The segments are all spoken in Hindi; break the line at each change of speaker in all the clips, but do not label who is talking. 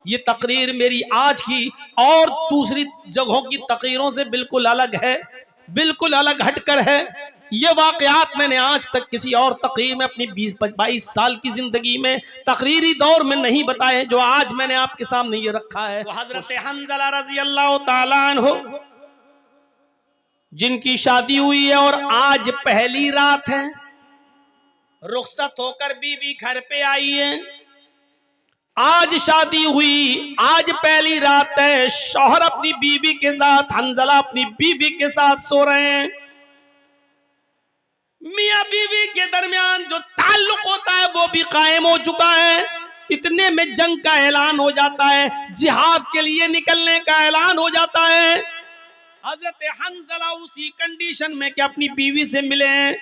ये तकरीर मेरी आज की और दूसरी जगहों की तकरीरों से बिल्कुल अलग है, बिल्कुल अलग हटकर है। ये वाकयात मैंने आज तक किसी और तकरीर में अपनी 20-22 साल की जिंदगी में तकरीरी दौर में नहीं बताए, जो आज मैंने आपके सामने ये रखा है। वो हजरत हंज़ला रज़ी अल्लाह ताला अन्हु जिनकी शादी हुई है और आज पहली रात है, रुखसत होकर बीवी घर पे आई है। आज शादी हुई, आज पहली रात है, शौहर अपनी बीवी के साथ, हंज़ला अपनी बीवी के साथ सो रहे हैं। मियां बीवी के दरमियान जो ताल्लुक होता है वो भी कायम हो चुका है। इतने में जंग का ऐलान हो जाता है, जिहाद के लिए निकलने का ऐलान हो जाता है। हजरत हंज़ला उसी कंडीशन में कि अपनी बीवी से मिले हैं,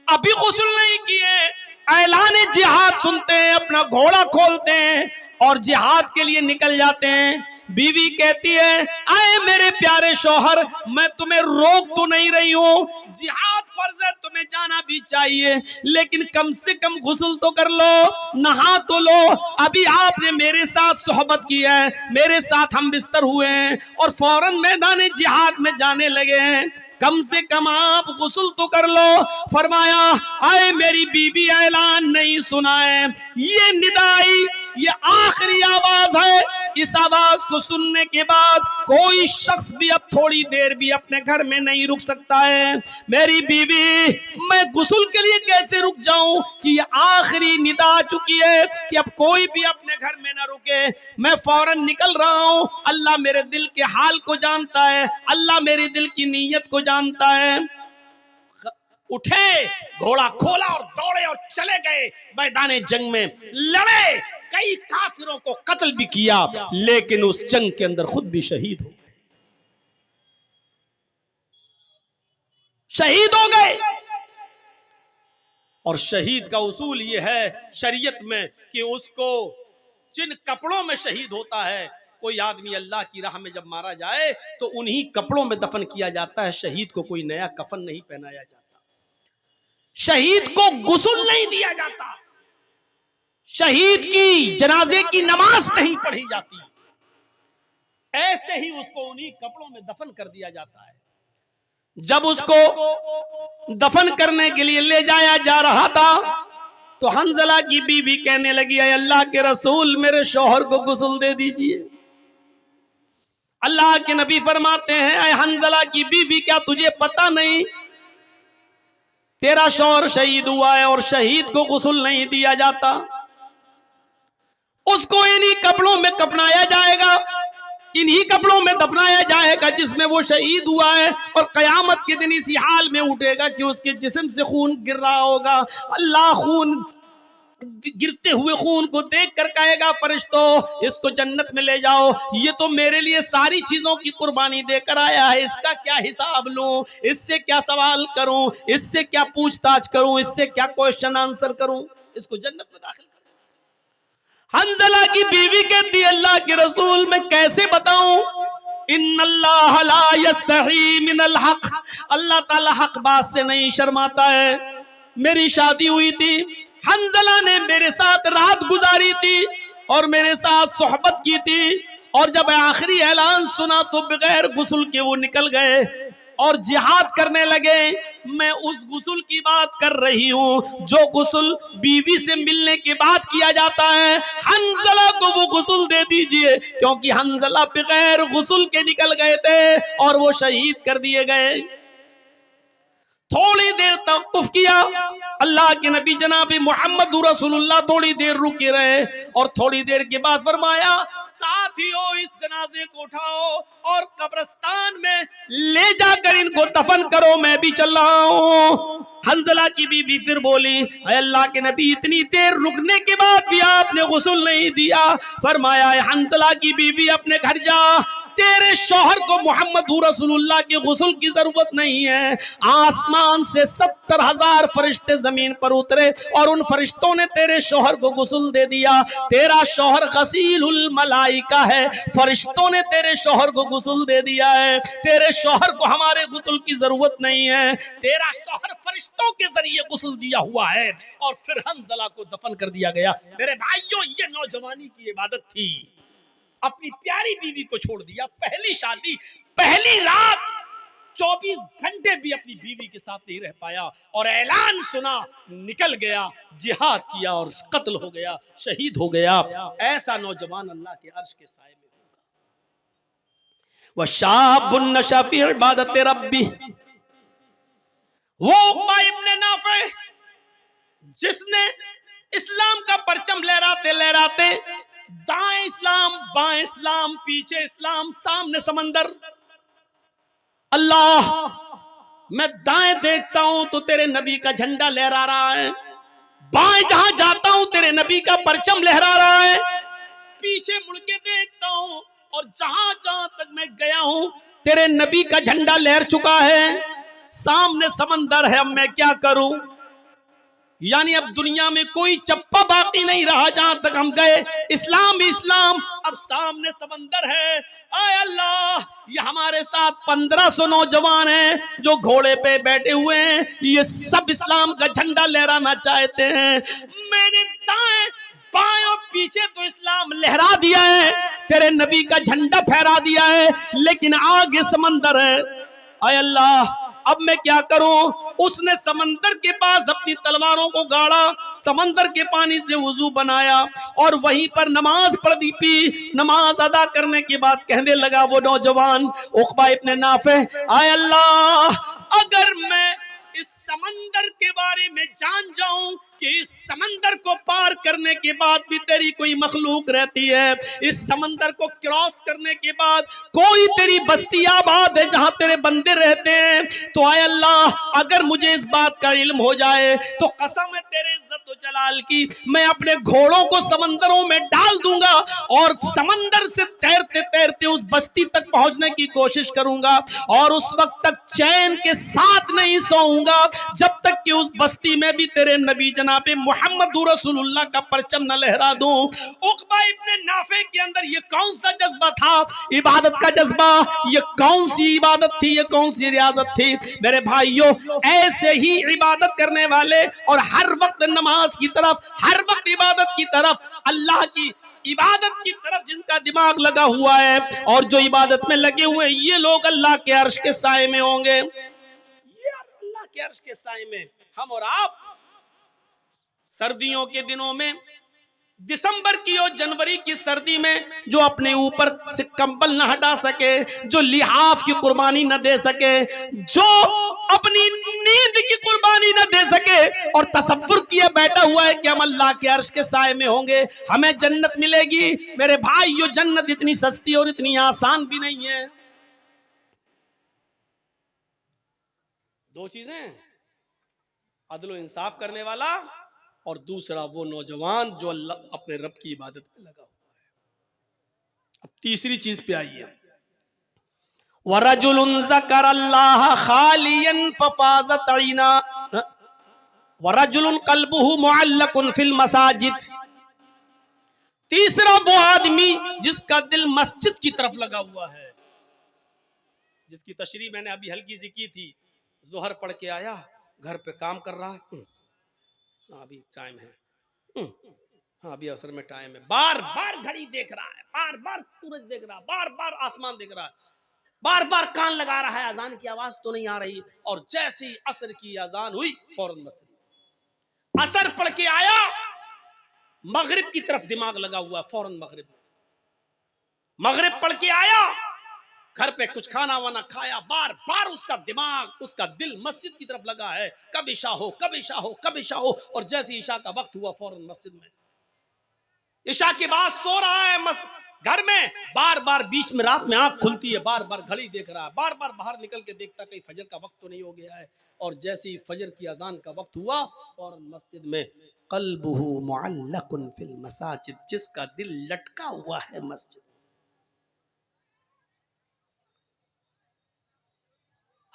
अभी गुस्ल नहीं किए, ऐलान जिहाद सुनते हैं, अपना घोड़ा खोलते हैं और जिहाद के लिए निकल जाते हैं। बीवी कहती है, आए मेरे प्यारे शौहर, मैं तुम्हें रोक तो नहीं रही हूं, जिहाद फर्ज है, तुम्हें जाना भी चाहिए, लेकिन कम से कम गुस्ल तो कर लो, नहा तो लो। अभी आपने मेरे साथ सोहबत की है, मेरे साथ हम बिस्तर हुए हैं और फौरन मैदान जिहाद में जाने लगे हैं, कम से कम आप गुस्ल तो कर लो। फरमाया, आए मेरी बीबी, ऐलान नहीं सुना है, ये निदाई, ये आखिरी आवाज है। इस आवाज को सुनने के बाद कोई शख्स भी अब थोड़ी देर भी अपने घर में नहीं रुक सकता है। मेरी बीवी, मैं गुस्ल के लिए कैसे रुक जाऊं कि ये आखिरी निदा आ चुकी है कि अब कोई भी अपने घर में ना रुके। मैं फौरन निकल रहा हूं, अल्लाह मेरे दिल के हाल को जानता है, अल्लाह मेरी दिल की नीयत को जानता है। उठे, घोड़ा खोला और दौड़े और चले गए मैदान जंग में, लड़े, कई काफिरों को कत्ल भी किया, लेकिन उस जंग के अंदर खुद भी शहीद हो गए, शहीद हो गए। और शहीद का उसूल यह है शरीयत में कि उसको जिन कपड़ों में शहीद होता है, कोई आदमी अल्लाह की राह में जब मारा जाए तो उन्हीं कपड़ों में दफन किया जाता है, शहीद को कोई नया कफन नहीं पहनाया जाता, शहीद को गुस्ल नहीं दिया जाता, शहीद की जनाजे की नमाज नहीं पढ़ी जाती, ऐसे ही उसको उन्हीं कपड़ों में दफन कर दिया जाता है। जब उसको दफन करने के लिए ले जाया जा रहा था तो हंज़ला की बीवी कहने लगी, अल्लाह के रसूल, मेरे शौहर को गुस्ल दे दीजिए। अल्लाह के नबी फरमाते हैं, अय हंज़ला की बीवी, क्या तुझे पता नहीं तेरा शौहर शहीद हुआ है और शहीद को गुस्ल नहीं दिया जाता, उसको इन्हीं कपड़ों में कफनाया जाएगा, इन्हीं कपड़ों में दफनाया जाएगा जिसमें वो शहीद हुआ है, और कयामत के दिन इसी हाल में उठेगा कि उसके जिस्म से खून गिर रहा होगा। अल्लाह खून, गिरते हुए खून को देख कर कहेगा, फरिश्तों इसको जन्नत में ले जाओ, ये तो मेरे लिए सारी चीजों की कुर्बानी देकर आया है, इसका क्या हिसाब लूं, इससे क्या सवाल करूं, इससे क्या पूछताछ करूं, इससे क्या क्वेश्चन आंसर करूं, इसको जन्नत में दाखिल कर। हंज़ला की बीवी कहती है, अल्लाह के रसूल, मैं कैसे बताऊं, इन्नल्लाह ला यस्तही मिनल हक, अल्लाह ताला हक बात से नहीं शर्माता है। मेरी शादी हुई थी, हंज़ला ने मेरे साथ रात गुजारी थी और मेरे साथ सोहबत की थी, और जब आखिरी ऐलान सुना तो बगैर गुस्ल के वो निकल गए और जिहाद करने लगे। मैं उस गुस्ल की बात कर रही हूं जो गुस्ल बीवी से मिलने के बाद किया जाता है। हंज़ला को वो गुस्ल दे दीजिए, क्योंकि हंज़ला बगैर गुस्ल के निकल गए थे और वो शहीद कर दिए गए। थोड़ी देर तवक्कुफ किया, अल्लाह के नबी जनाब मोहम्मद रसूलुल्लाह थोड़ी देर रुके रहे और थोड़ी देर के बाद फरमाया, साथियों इस जनाजे को उठाओ और कब्रिस्तान में ले जाकर इनको दफन करो, मैं भी चल रहा हूं। हंज़ला की बीबी फिर बोली, अल्लाह के नबी, इतनी देर रुकने के बाद भी आपने गुस्ल नहीं दिया। फरमाया, हंज़ला की बीबी, अपने घर जा, तेरे शौहर को मोहम्मद रसूलुल्लाह के गुस्ल की जरूरत नहीं है। आसमान से 70,000 फरिश्ते जमीन पर उतरे और उन फरिश्तों ने तेरे शौहर को गुस्ल दे दिया। तेरा शौहर गसीलुल मलाइका है, फरिश्तों ने तेरे शौहर को गुस्ल दे दिया है। तेरे शौहर को हमारे गुस्ल की जरूरत नहीं है, तेरा शौहर फरिश्तों के जरिए गुस्ल दिया हुआ है। और फिर हंज़ला को दफन कर दिया गया। मेरे भाइयों, ये नौजवानी की इबादत थी, अपनी प्यारी बीवी को छोड़ दिया, पहली शादी, पहली रात, 24 घंटे भी अपनी बीवी के साथ नहीं रह पाया और ऐलान सुना, निकल गया, जिहाद किया और कत्ल हो गया, शहीद हो गया। ऐसा नौजवान अल्लाह के अर्श के साए में होगा। वह शाबुन नशा फी इबादत रब्बी, वो उक़बा इब्ने नाफ़े जिसने इस्लाम का परचम लहराते लहराते, दाएं इस्लाम बाएं इस्लाम, पीछे इस्लाम, सामने समंदर, अल्लाह मैं दाएं देखता हूं तो तेरे नबी का झंडा लहरा रहा है, बाएं जहां जाता हूं तेरे नबी का परचम लहरा रहा है, पीछे मुड़ के देखता हूं और जहां जहां तक मैं गया हूं तेरे नबी का झंडा लहर चुका है, सामने समंदर है, अब मैं क्या करूं? यानी अब दुनिया में कोई चप्पा बाकी नहीं रहा, जहां तक हम गए इस्लाम ही इस्लाम, अब सामने समंदर है। आय अल्लाह, ये हमारे साथ 1500 नौजवान हैं जो घोड़े पे बैठे हुए हैं, ये सब इस्लाम का झंडा लहराना चाहते हैं। मैंने दाएं बाएं और पीछे तो इस्लाम लहरा दिया है, तेरे नबी का झंडा फहरा दिया है, लेकिन आगे समंदर है। आय अल्लाह, अब मैं क्या करूं? उसने समंदर के पास अपनी तलवारों को गाड़ा, समंदर के पानी से वुजू बनाया और वहीं पर नमाज पढ़ी पी। नमाज अदा करने के बाद कहने लगा वो नौजवान उक़बा इब्ने नाफ़े, आय अल्लाह, अगर मैं इस समंदर के बारे में जान जाऊं कि इस समंदर को पार करने के बाद भी तेरी कोई मखलूक रहती है, इस समंदर को क्रॉस करने के बाद कोई तेरी बस्ती आबाद है जहां तेरे बंदे रहते हैं, तो आय अल्लाह, अगर मुझे इस बात का इल्म हो जाए तो कसम है तेरे इज्जत व जलाल की, मैं अपने घोड़ों को समंदरों में डाल दूंगा और समंदर से तैरते तैरते उस बस्ती तक पहुंचने की कोशिश करूंगा और उस वक्त तक चैन के साथ नहीं सोऊंगा जब तक कि उस बस्ती में भी तेरे नबी जनाबे मुहम्मदुर रसूलुल्लाह का परचम न लहरा दूं। उक़बा इब्ने नाफ़े के अंदर ये कौन सा जज्बा था? इबादत का जज्बा। ये कौन सी इबादत थी? ये कौन सी रियादत थी? मेरे भाइयों, ऐसे ही इबादत करने वाले और हर वक्त नमाज की तरफ, हर वक्त इबादत की तरफ, अल्लाह की इबादत की तरफ जिनका दिमाग लगा हुआ है और जो इबादत में लगे हुए, ये लोग अल्लाह के अर्श के साए में होंगे। के अर्श के साए में हम और आप सर्दियों के दिनों में, दिसंबर की और जनवरी की सर्दी में जो अपने ऊपर से कंबल न हटा सके, जो लिहाफ की कुर्बानी न दे सके, जो अपनी नींद की कुर्बानी न दे सके और तसव्वुर किए बैठा हुआ है कि हम अल्लाह के अर्श के साए में होंगे, हमें जन्नत मिलेगी। मेरे भाइयों, जन्नत इतनी सस्ती और इतनी आसान भी नहीं है। दो चीजें, अदल इंसाफ करने वाला और दूसरा वो नौजवान जो अल्लाह अपने रब की इबादत में लगा हुआ है। अब तीसरी चीज पे आई है, वरजुलुन ज़करल्लाह खालियन फफाज़त ऐना वरजुलुन क़ल्बुहु मुअल्लकुन फिल मसाजिद। तीसरा वो आदमी जिसका दिल मस्जिद की तरफ लगा हुआ है, जिसकी तशरीह मैंने अभी हल्की सी की थी। जोहर पढ़ के आया, घर पे काम कर रहा, अभी टाइम है, हाँ अभी असर में टाइम है, बार बार घड़ी देख रहा है, बार बार सूरज देख रहा है, बार बार आसमान देख रहा है, बार बार कान लगा रहा है, अजान की आवाज तो नहीं आ रही, और जैसे ही असर की अजान हुई फौरन मस्जिद। असर पढ़ के आया, मगरिब की तरफ दिमाग लगा हुआ, फौरन मगरिब। मगरिब पढ़ के आया, घर पे कुछ खाना वाना खाया, बार बार उसका दिमाग, उसका दिल मस्जिद की तरफ लगा है, कब इशा हो, कब इशा हो, कब इशा हो। और जैसे इशा का वक्त हुआ फौरन मस्जिद में। इशा के बाद सो रहा है घर में, बार बार बीच में रात में आंख खुलती है, बार बार घड़ी देख रहा है, बार बार बाहर निकल के देखता कहीं फजर का वक्त तो नहीं हो गया है। और जैसे ही फजर की अजान का वक्त हुआ फौरन मस्जिद में। क़ल्बुहु मुअल्लकुन फिल मसाजिद, जिसका दिल लटका हुआ है मस्जिद।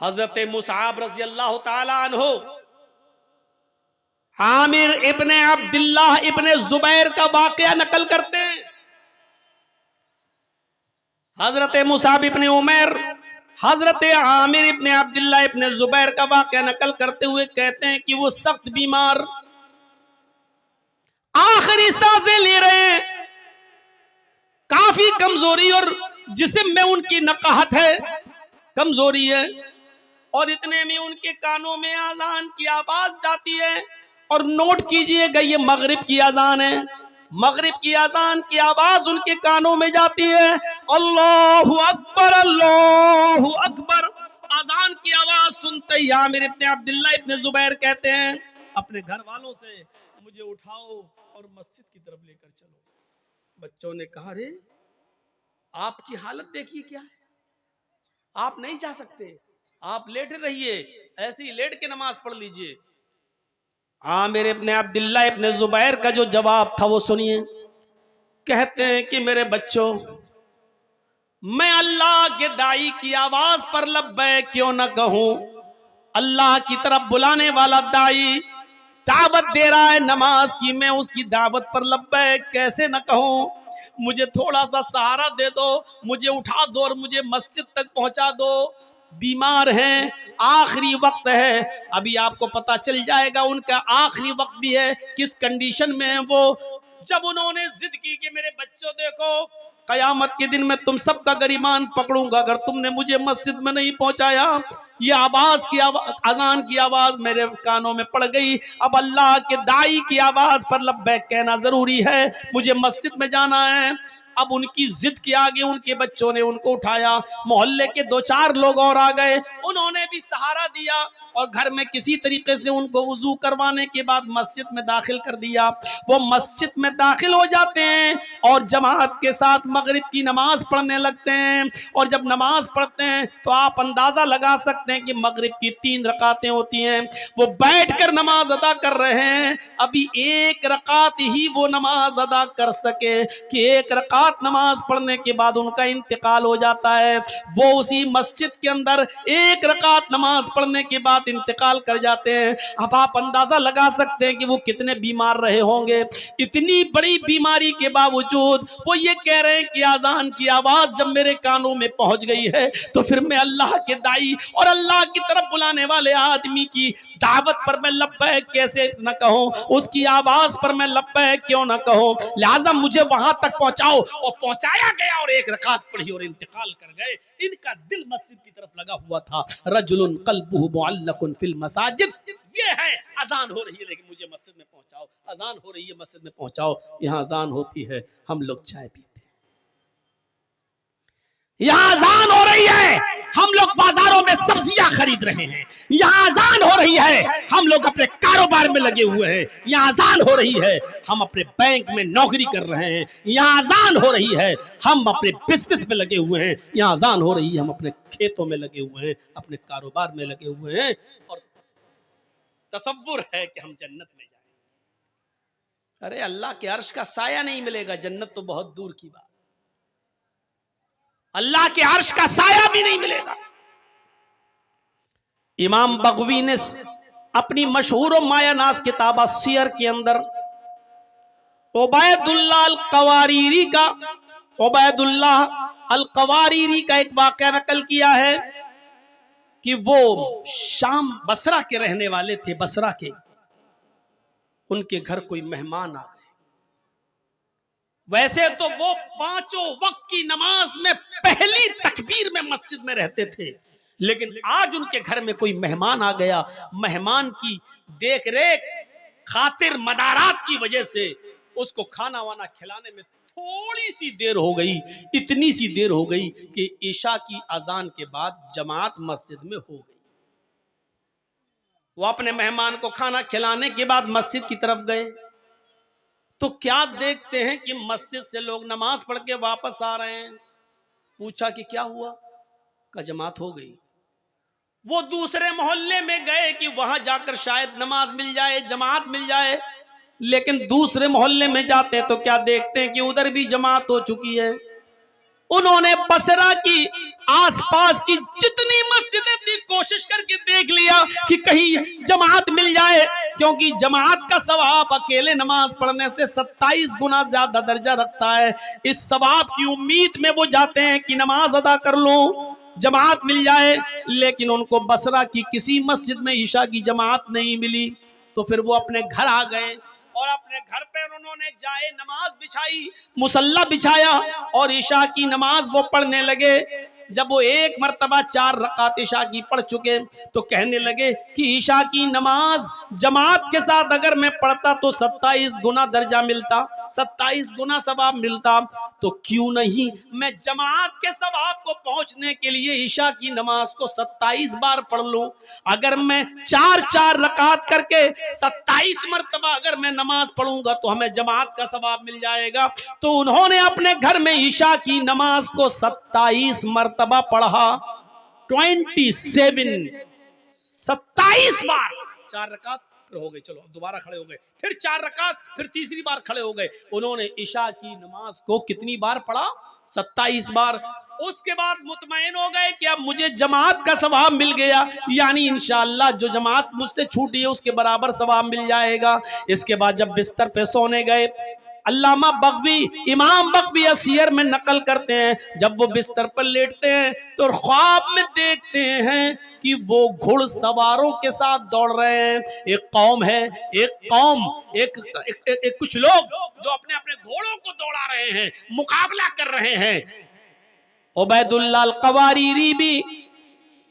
हजरत मुसअब रज़ी अल्लाह ताला अन्हु आमिर इब्ने अब्दुल्लाह इब्ने जुबैर का वाकया नकल करते हैं। हजरत मुसअब इब्ने उमैर हजरत आमिर इब्ने अब्दुल्लाह इब्ने जुबैर का वाकया नकल करते हुए कहते हैं कि वो सख्त बीमार, आखिरी सांसें ले रहे हैं, काफी कमजोरी और जिस्म में उनकी नकाहत है, कमजोरी है, और इतने में उनके कानों में अजान की आवाज जाती है। और नोट कीजिएगा, ये मगरिब की अजान है, मगरिब की अजान की आवाज उनके कानों में जाती है। अल्लाहु अकबर, अल्लाहु अकबर। अजान की आवाज सुनते ही आमिर इब्ने अब्दुल्लाह इब्ने जुबैर कहते हैं अपने घर वालों से, मुझे उठाओ और मस्जिद की तरफ लेकर चलो। बच्चों ने कहा, रे आपकी हालत देखिए क्या है, आप नहीं जा सकते, आप लेटे रहिए, ऐसे ही लेट के नमाज पढ़ लीजिए। आमिर इब्ने अब्दुल्लाह इब्ने जुबैर का जो जवाब था वो सुनिए। कहते हैं कि मेरे बच्चों, मैं अल्लाह के दाई की आवाज पर लब्बैक क्यों न कहूं। अल्लाह की तरफ बुलाने वाला दाई दावत दे रहा है नमाज की, मैं उसकी दावत पर लब्बैक कैसे न कहूं। मुझे थोड़ा सा सहारा दे दो, मुझे उठा दो और मुझे मस्जिद तक पहुंचा दो। बीमार हैं, आखिरी वक्त है, अभी आपको पता चल जाएगा उनका आखिरी वक्त भी है, किस कंडीशन में है वो। जब उन्होंने जिद की कि मेरे बच्चों देखो, कयामत के दिन में तुम सबका गरिमान पकड़ूंगा अगर तुमने मुझे मस्जिद में नहीं पहुंचाया। ये आवाज की अजान की आवाज मेरे कानों में पड़ गई। अब अल्लाह के दाई की आवाज पर लब्बैक कहना जरूरी है, मुझे मस्जिद में जाना है। अब उनकी जिद के आगे उनके बच्चों ने उनको उठाया, मोहल्ले के 2-4 लोग और आ गए, उन्होंने भी सहारा दिया और घर में किसी तरीके से उनको वुजू करवाने के बाद मस्जिद में दाखिल कर दिया। वो मस्जिद में दाखिल हो जाते हैं और जमात के साथ मगरिब की नमाज पढ़ने लगते हैं। और जब नमाज पढ़ते हैं तो आप अंदाजा लगा सकते हैं कि मगरिब की 3 रकातें होती हैं। वो बैठकर नमाज अदा कर रहे हैं, अभी 1 रकात ही वो नमाज अदा कर सके कि 1 रकात नमाज पढ़ने के बाद उनका इंतकाल हो जाता है। वो उसी मस्जिद के अंदर 1 रकात नमाज पढ़ने के बाद इंतकाल कर जाते हैं। अब आप अंदाजा लगा सकते हैं कि वो कितने बीमार रहे होंगे। इतनी बड़ी बीमारी के बावजूद वो ये कह रहे हैं कि अजान की आवाज जब मेरे कानों में पहुंच गई है तो फिर मैं अल्लाह के दाई और अल्लाह की तरफ बुलाने वाले आदमी की दावत पर मैं लब्बैक कैसे न कहूं, उसकी आवाज पर मैं लब्बैक क्यों न कहूं। लिहाजा मुझे वहां तक पहुंचाओ। और पहुंचाया गया और 1 रकात पढ़ी और इंतकाल कर गए। इनका दिल मस्जिद की तरफ लगा हुआ था। रजुलुन कल्बुहु मुअल्लकुन फिल मसाजिद, ये है अजान हो रही है लेकिन मुझे मस्जिद में पहुंचाओ, अजान हो रही है मस्जिद में पहुंचाओ। यहां अजान होती है, हम लोग चाय पीते हैं। यहां अजान हो रही है, हम लोग बाजारों में सब्जियां खरीद रहे हैं। यहां अजान हो रही है, हम लोग अपने कारोबार में लगे हुए हैं। यहां अजान हो रही है, हम अपने बैंक में नौकरी कर रहे हैं। यहां अजान हो रही है, हम अपने बिजनेस में लगे हुए हैं। यहां अजान हो रही है, हम अपने खेतों में लगे हुए हैं, अपने कारोबार में लगे हुए हैं। और तसव्वुर है कि हम जन्नत में जाएं। अरे अल्लाह के अर्श का साया नहीं मिलेगा, जन्नत तो बहुत दूर की बात, अल्लाह के अर्श का साया भी नहीं मिलेगा। इमाम बगवी ने अपनी मशहूर और मायानाज किताब सियर के अंदर उबैदुल्लाह अल कवारीरी का एक वाक़या नकल किया है कि वो शाम बसरा के रहने वाले थे। बसरा के उनके घर कोई मेहमान आ गए। वैसे तो वो 5 वक्त की नमाज में पहली तकबीर में मस्जिद में रहते थे, लेकिन आज उनके घर में कोई मेहमान आ गया। मेहमान की देख रेख खातिर मदारात की वजह से उसको खाना वाना खिलाने में थोड़ी सी देर हो गई। इतनी सी देर हो गई कि ईशा की अजान के बाद जमात मस्जिद में हो गई। वो अपने मेहमान को खाना खिलाने के बाद मस्जिद की तरफ गए तो क्या देखते हैं कि मस्जिद से लोग नमाज पढ़ के वापस आ रहे हैं। पूछा कि क्या हुआ, का जमात हो गई। वो दूसरे मोहल्ले में गए कि वहां जाकर शायद नमाज मिल जाए, जमात मिल जाए, लेकिन दूसरे मोहल्ले में जाते तो क्या देखते हैं कि उधर भी जमात हो चुकी है। उन्होंने बसरा की आसपास की जितनी मस्जिदें थी कोशिश करके देख लिया कि कहीं जमात मिल जाए, क्योंकि जमात का सवाब अकेले नमाज पढ़ने से 27 गुना ज्यादा दर्जा रखता है। इस सवाब की उम्मीद में वो जाते हैं कि नमाज अदा कर लो, जमात मिल जाए, लेकिन उनको बसरा की किसी मस्जिद में ईशा की जमात नहीं मिली। तो फिर वो अपने घर आ गए और अपने घर पे उन्होंने जाए नमाज बिछाई, मुसल्ला बिछाया और ईशा की नमाज वो पढ़ने लगे। जब वो एक मर्तबा 4 रकात ईशा की पढ़ चुके तो कहने लगे कि ईशा की नमाज जमात के साथ अगर मैं पढ़ता तो 27 गुना दर्जा मिलता, 27 गुना सवाब मिलता, तो क्यों नहीं मैं जमात के सवाब को पहुंचने के लिए ईशा की नमाज को 27 बार पढ़ लूं। अगर मैं 4 रकात करके 27 मर्तबा अगर मैं नमाज पढ़ूंगा तो हमें जमात का सवाब मिल जाएगा। तो उन्होंने अपने घर में ईशा की नमाज को 27 मर्तबा पढ़ा, 27 बार। 4 रकात फिर हो गए, चलो दोबारा खड़े हो गए, फिर 4 रकात, फिर तीसरी बार खड़े हो गए। उन्होंने ईशा की नमाज को कितनी बार पढ़ा? 27 बार। उसके बाद मुतमईन हो गए कि अब मुझे जमात का सवाब मिल गया, यानी इंशाअल्लाह जो जमात मुझसे छूटी है उसके बराबर सवाब मिल जाएगा। इसके बाद जब बिस्तर पे सोने गए, अल्लामा बगवी, इमाम बगवी सीयर में नकल करते हैं, जब वो बिस्तर पर लेटते हैं तो ख्वाब में देखते हैं कि वो घुड़सवारों के साथ दौड़ रहे हैं। एक कौम है, एक कुछ लोग जो अपने अपने घोड़ों को दौड़ा रहे हैं, मुकाबला कर रहे हैं। उबैदुल्लाह अल-क़वारीरी भी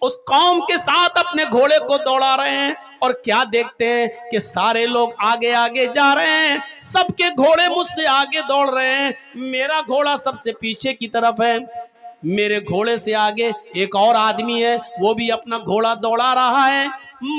उस कौम के साथ अपने घोड़े को दौड़ा रहे हैं और क्या देखते हैं कि सारे लोग आगे आगे जा रहे हैं, सबके घोड़े मुझसे आगे दौड़ रहे हैं, मेरा घोड़ा सबसे पीछे की तरफ है। मेरे घोड़े से आगे एक और आदमी है, वो भी अपना घोड़ा दौड़ा रहा है।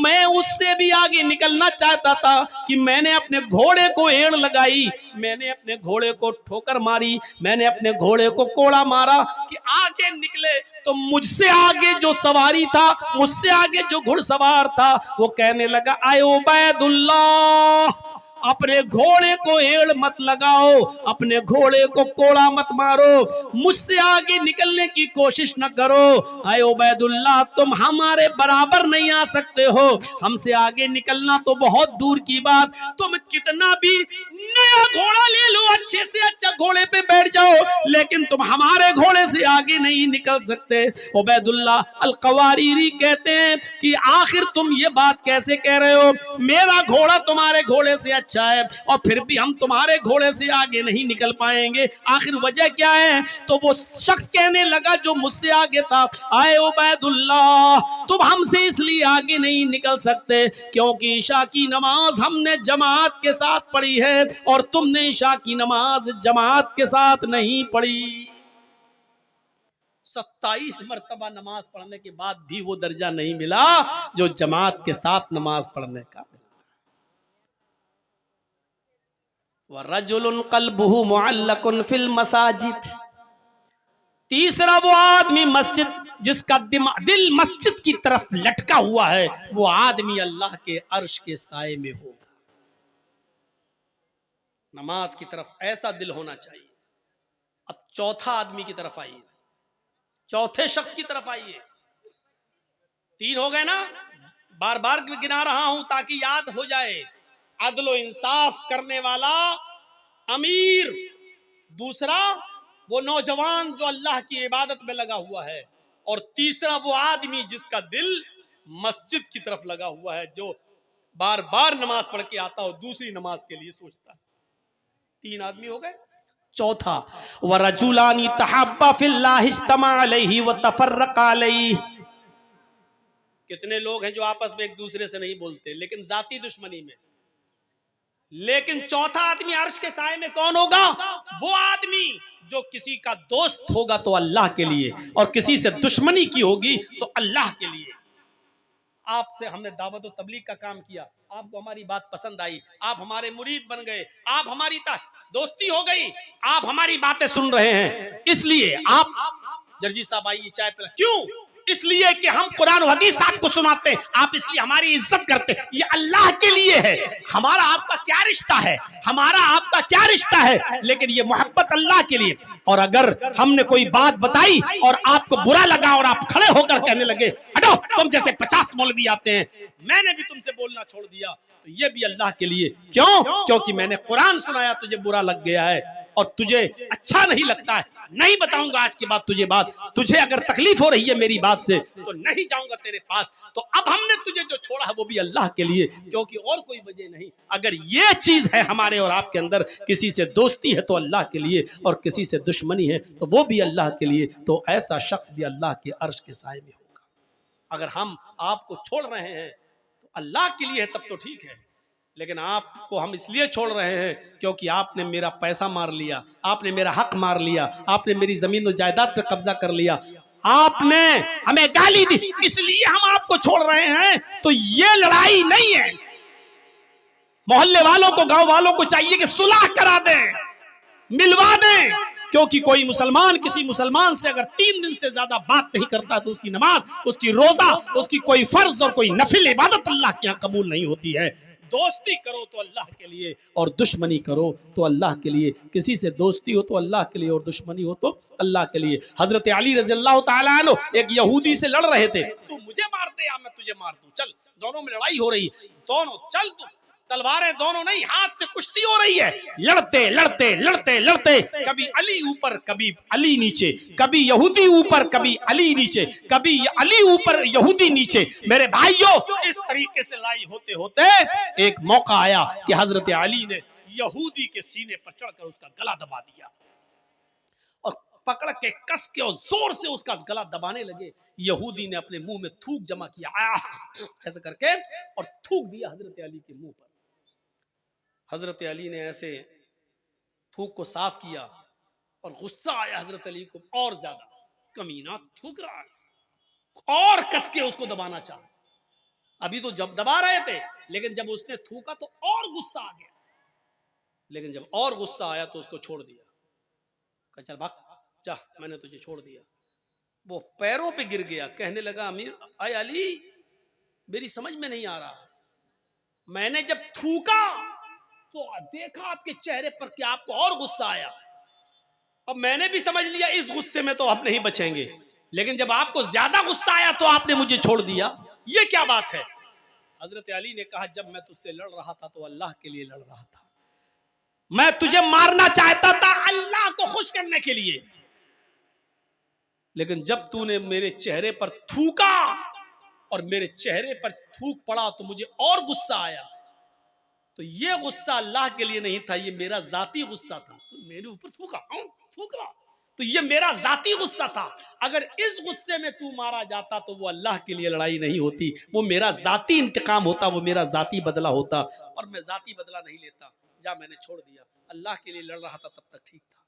मैं उससे भी आगे निकलना चाहता था कि मैंने अपने घोड़े को एड़ लगाई, मैंने अपने घोड़े को ठोकर मारी, मैंने अपने घोड़े को कोड़ा मारा कि आगे निकले। तो मुझसे आगे जो सवारी था, मुझसे आगे जो घुड़सवार था, वो कहने लगा, आए उबैदुल्लाह, अपने घोड़े को एड़ मत लगाओ, अपने घोड़े को कोड़ा मत मारो, मुझसे आगे निकलने की कोशिश न करो। आए उबैदुल्लाह, तुम हमारे बराबर नहीं आ सकते हो, हमसे आगे निकलना तो बहुत दूर की बात, तुम कितना भी नया घोड़ा ले लो, अच्छे से अच्छा घोड़े पे बैठ जाओ, लेकिन तुम हमारे घोड़े से आगे नहीं निकल सकते। उबैदुल्लाह अल-क़वारीरी कहते हैं कि आखिर तुम ये बात कैसे कह रहे हो, मेरा घोड़ा तुम्हारे घोड़े से अच्छा है और फिर भी हम तुम्हारे घोड़े से आगे नहीं निकल पाएंगे, आखिर वजह क्या है? तो वो शख्स कहने लगा जो मुझसे आगे था, आए उबैदुल्लाह, तुम हमसे इसलिए आगे नहीं निकल सकते क्योंकि ईशा की नमाज हमने जमात के साथ पढ़ी है और तुमने ईशा की नमाज जमात के साथ नहीं पढ़ी। 27 मर्तबा नमाज पढ़ने के बाद भी वो दर्जा नहीं मिला जो जमात के साथ नमाज पढ़ने का मिला। वरजुलुन क़ल्बुहु मुअल्लकुन फिल मसाजिद, तीसरा वो आदमी मस्जिद, जिसका दिल मस्जिद की तरफ लटका हुआ है, वो आदमी अल्लाह के अर्श के साए में होगा। नमाज की तरफ ऐसा दिल होना चाहिए। अब चौथा आदमी की तरफ आइए, चौथे शख्स की तरफ आइए। 3 हो गए ना, बार बार गिना रहा हूं ताकि याद हो जाए। अदलो इंसाफ करने वाला अमीर, दूसरा वो नौजवान जो अल्लाह की इबादत में लगा हुआ है, और तीसरा वो आदमी जिसका दिल मस्जिद की तरफ लगा हुआ है, जो बार बार नमाज पढ़ के आता हो, दूसरी नमाज के लिए सोचता है। 3 आदमी हो गए। चौथा, वरजुलानी तहब्बा फिल्लाहि इज्तमा अलैहि व तफर्रका अलैहि, कितने लोग हैं जो आपस में एक दूसरे से नहीं बोलते लेकिन जाती दुश्मनी में, लेकिन चौथा आदमी अर्श के साए में कौन होगा? वो आदमी जो किसी का दोस्त होगा तो अल्लाह के लिए, और किसी से दुश्मनी की होगी तो अल्लाह के लिए। आपसे हमने दावत और तबलीग का काम किया, आपको हमारी बात पसंद आई, आप हमारे मुरीद बन गए, आप हमारी दोस्ती हो गई, आप हमारी बातें सुन रहे हैं, इसलिए आप जर्जी साहब आइए चाय पिला, क्यों? इसलिए कि हम कुरान और हदीस आपको सुनाते हैं, आप इसलिए हमारी इज्जत करते हैं। ये अल्लाह के लिए है। हमारा आपका क्या रिश्ता है, हमारा आपका क्या रिश्ता है, लेकिन ये मोहब्बत अल्लाह के लिए। और अगर हमने कोई बात बताई और आपको बुरा लगा और आप खड़े होकर कहने लगे हटो, तुम जैसे 50 मौलवी आते हैं, मैंने भी तुमसे बोलना छोड़ दिया, तो ये भी अल्लाह के लिए। क्यों? क्योंकि मैंने कुरान सुनाया, तुझे बुरा लग गया है और तुझे अच्छा नहीं लगता है, नहीं बताऊंगा आज के बाद तुझे बात, तुझे अगर तकलीफ हो रही है मेरी बात से तो नहीं जाऊंगा तेरे पास। तो अब हमने तुझे जो छोड़ा है वो भी अल्लाह के लिए, क्योंकि और कोई वजह नहीं। अगर ये चीज है हमारे और आपके अंदर, किसी से दोस्ती है तो अल्लाह के लिए, और किसी से दुश्मनी है तो वो भी अल्लाह के लिए, तो ऐसा शख्स भी अल्लाह के अर्श के साए में होगा। अगर हम आपको छोड़ रहे हैं तो अल्लाह के लिए है तब तो ठीक है, लेकिन आपको हम इसलिए छोड़ रहे हैं क्योंकि आपने मेरा पैसा मार लिया, आपने मेरा हक मार लिया, आपने मेरी जमीन और जायदाद पे कब्जा कर लिया, आपने हमें गाली दी, इसलिए हम आपको छोड़ रहे हैं। तो ये लड़ाई नहीं है। मोहल्ले वालों को, गांव वालों को चाहिए कि सुलह करा दें, मिलवा दें, क्योंकि कोई मुसलमान किसी मुसलमान से अगर 3 दिन से ज्यादा बात नहीं करता तो उसकी नमाज, उसकी रोजा, उसकी कोई फर्ज और कोई नफिल इबादत अल्लाह के यहाँ कबूल नहीं होती है। दोस्ती करो तो अल्लाह के लिए और दुश्मनी करो तो अल्लाह के लिए। किसी से दोस्ती हो तो अल्लाह के लिए और दुश्मनी हो तो अल्लाह के लिए। हजरत अली रज़ी अल्लाह तआला अन्हु एक यहूदी से लड़ रहे थे, तू मुझे मार दे या मैं तुझे मार दूं, चल, दोनों में लड़ाई हो रही, दोनों चल, तू तलवारें दोनों नहीं, हाथ से कुश्ती हो रही है। लड़ते लड़ते लड़ते लड़ते कभी अली ऊपर कभी अली नीचे, कभी यहूदी ऊपर कभी अली नीचे, कभी अली ऊपर यहूदी नीचे। मेरे भाइयों, इस तरीके से लड़ाई होते होते एक मौका आया कि हजरत अली ने यहूदी के सीने पर चढ़कर उसका गला दबा दिया और पकड़ के कस के और जोर से उसका गला दबाने लगे। यहूदी ने अपने मुंह में थूक जमा किया ऐसे करके और थूक दिया हजरत अली के मुंह पर। हजरत अली ने ऐसे थूक को साफ किया और गुस्सा आया हजरत अली को और ज्यादा, कमीना थूक रहा है, और कस के उसको दबाना चाहा। अभी तो जब दबा रहे थे, लेकिन जब उसने थूका तो और गुस्सा आ गया, लेकिन जब और गुस्सा आया तो उसको छोड़ दिया, कहा चल भाग जा, मैंने तुझे छोड़ दिया। वो पैरों पे गिर गया, कहने लगा अमीर आय अली, मेरी समझ में नहीं आ रहा, मैंने जब थूका तो देखा आपके चेहरे पर कि आपको और गुस्सा आया, अब मैंने भी समझ लिया इस गुस्से में तो आप नहीं बचेंगे, लेकिन जब आपको ज्यादा गुस्सा आया तो आपने मुझे छोड़ दिया, ये क्या बात है? हजरत अली ने कहा जब मैं तुझसे लड़ रहा था तो अल्लाह के लिए लड़ रहा था, मैं तुझे मारना चाहता था अल्लाह को खुश करने के लिए, लेकिन जब तूने मेरे चेहरे पर थूका और मेरे चेहरे पर थूक पड़ा तो मुझे और गुस्सा आया। तो ये गुस्सा अल्लाह के लिए नहीं था, ये मेरा जाती गुस्सा था। तो मेरे ऊपर थूका, तो ये मेरा जाती गुस्सा था। अगर इस गुस्से में तू मारा जाता तो वो अल्लाह के लिए लड़ाई नहीं होती, वो मेरा जाती इंतकाम होता, वो मेरा जाती बदला होता, और मैं जाती बदला नहीं लेता। जा, मैंने छोड़ दिया, अल्लाह के लिए लड़ रहा था तब तक ठीक था।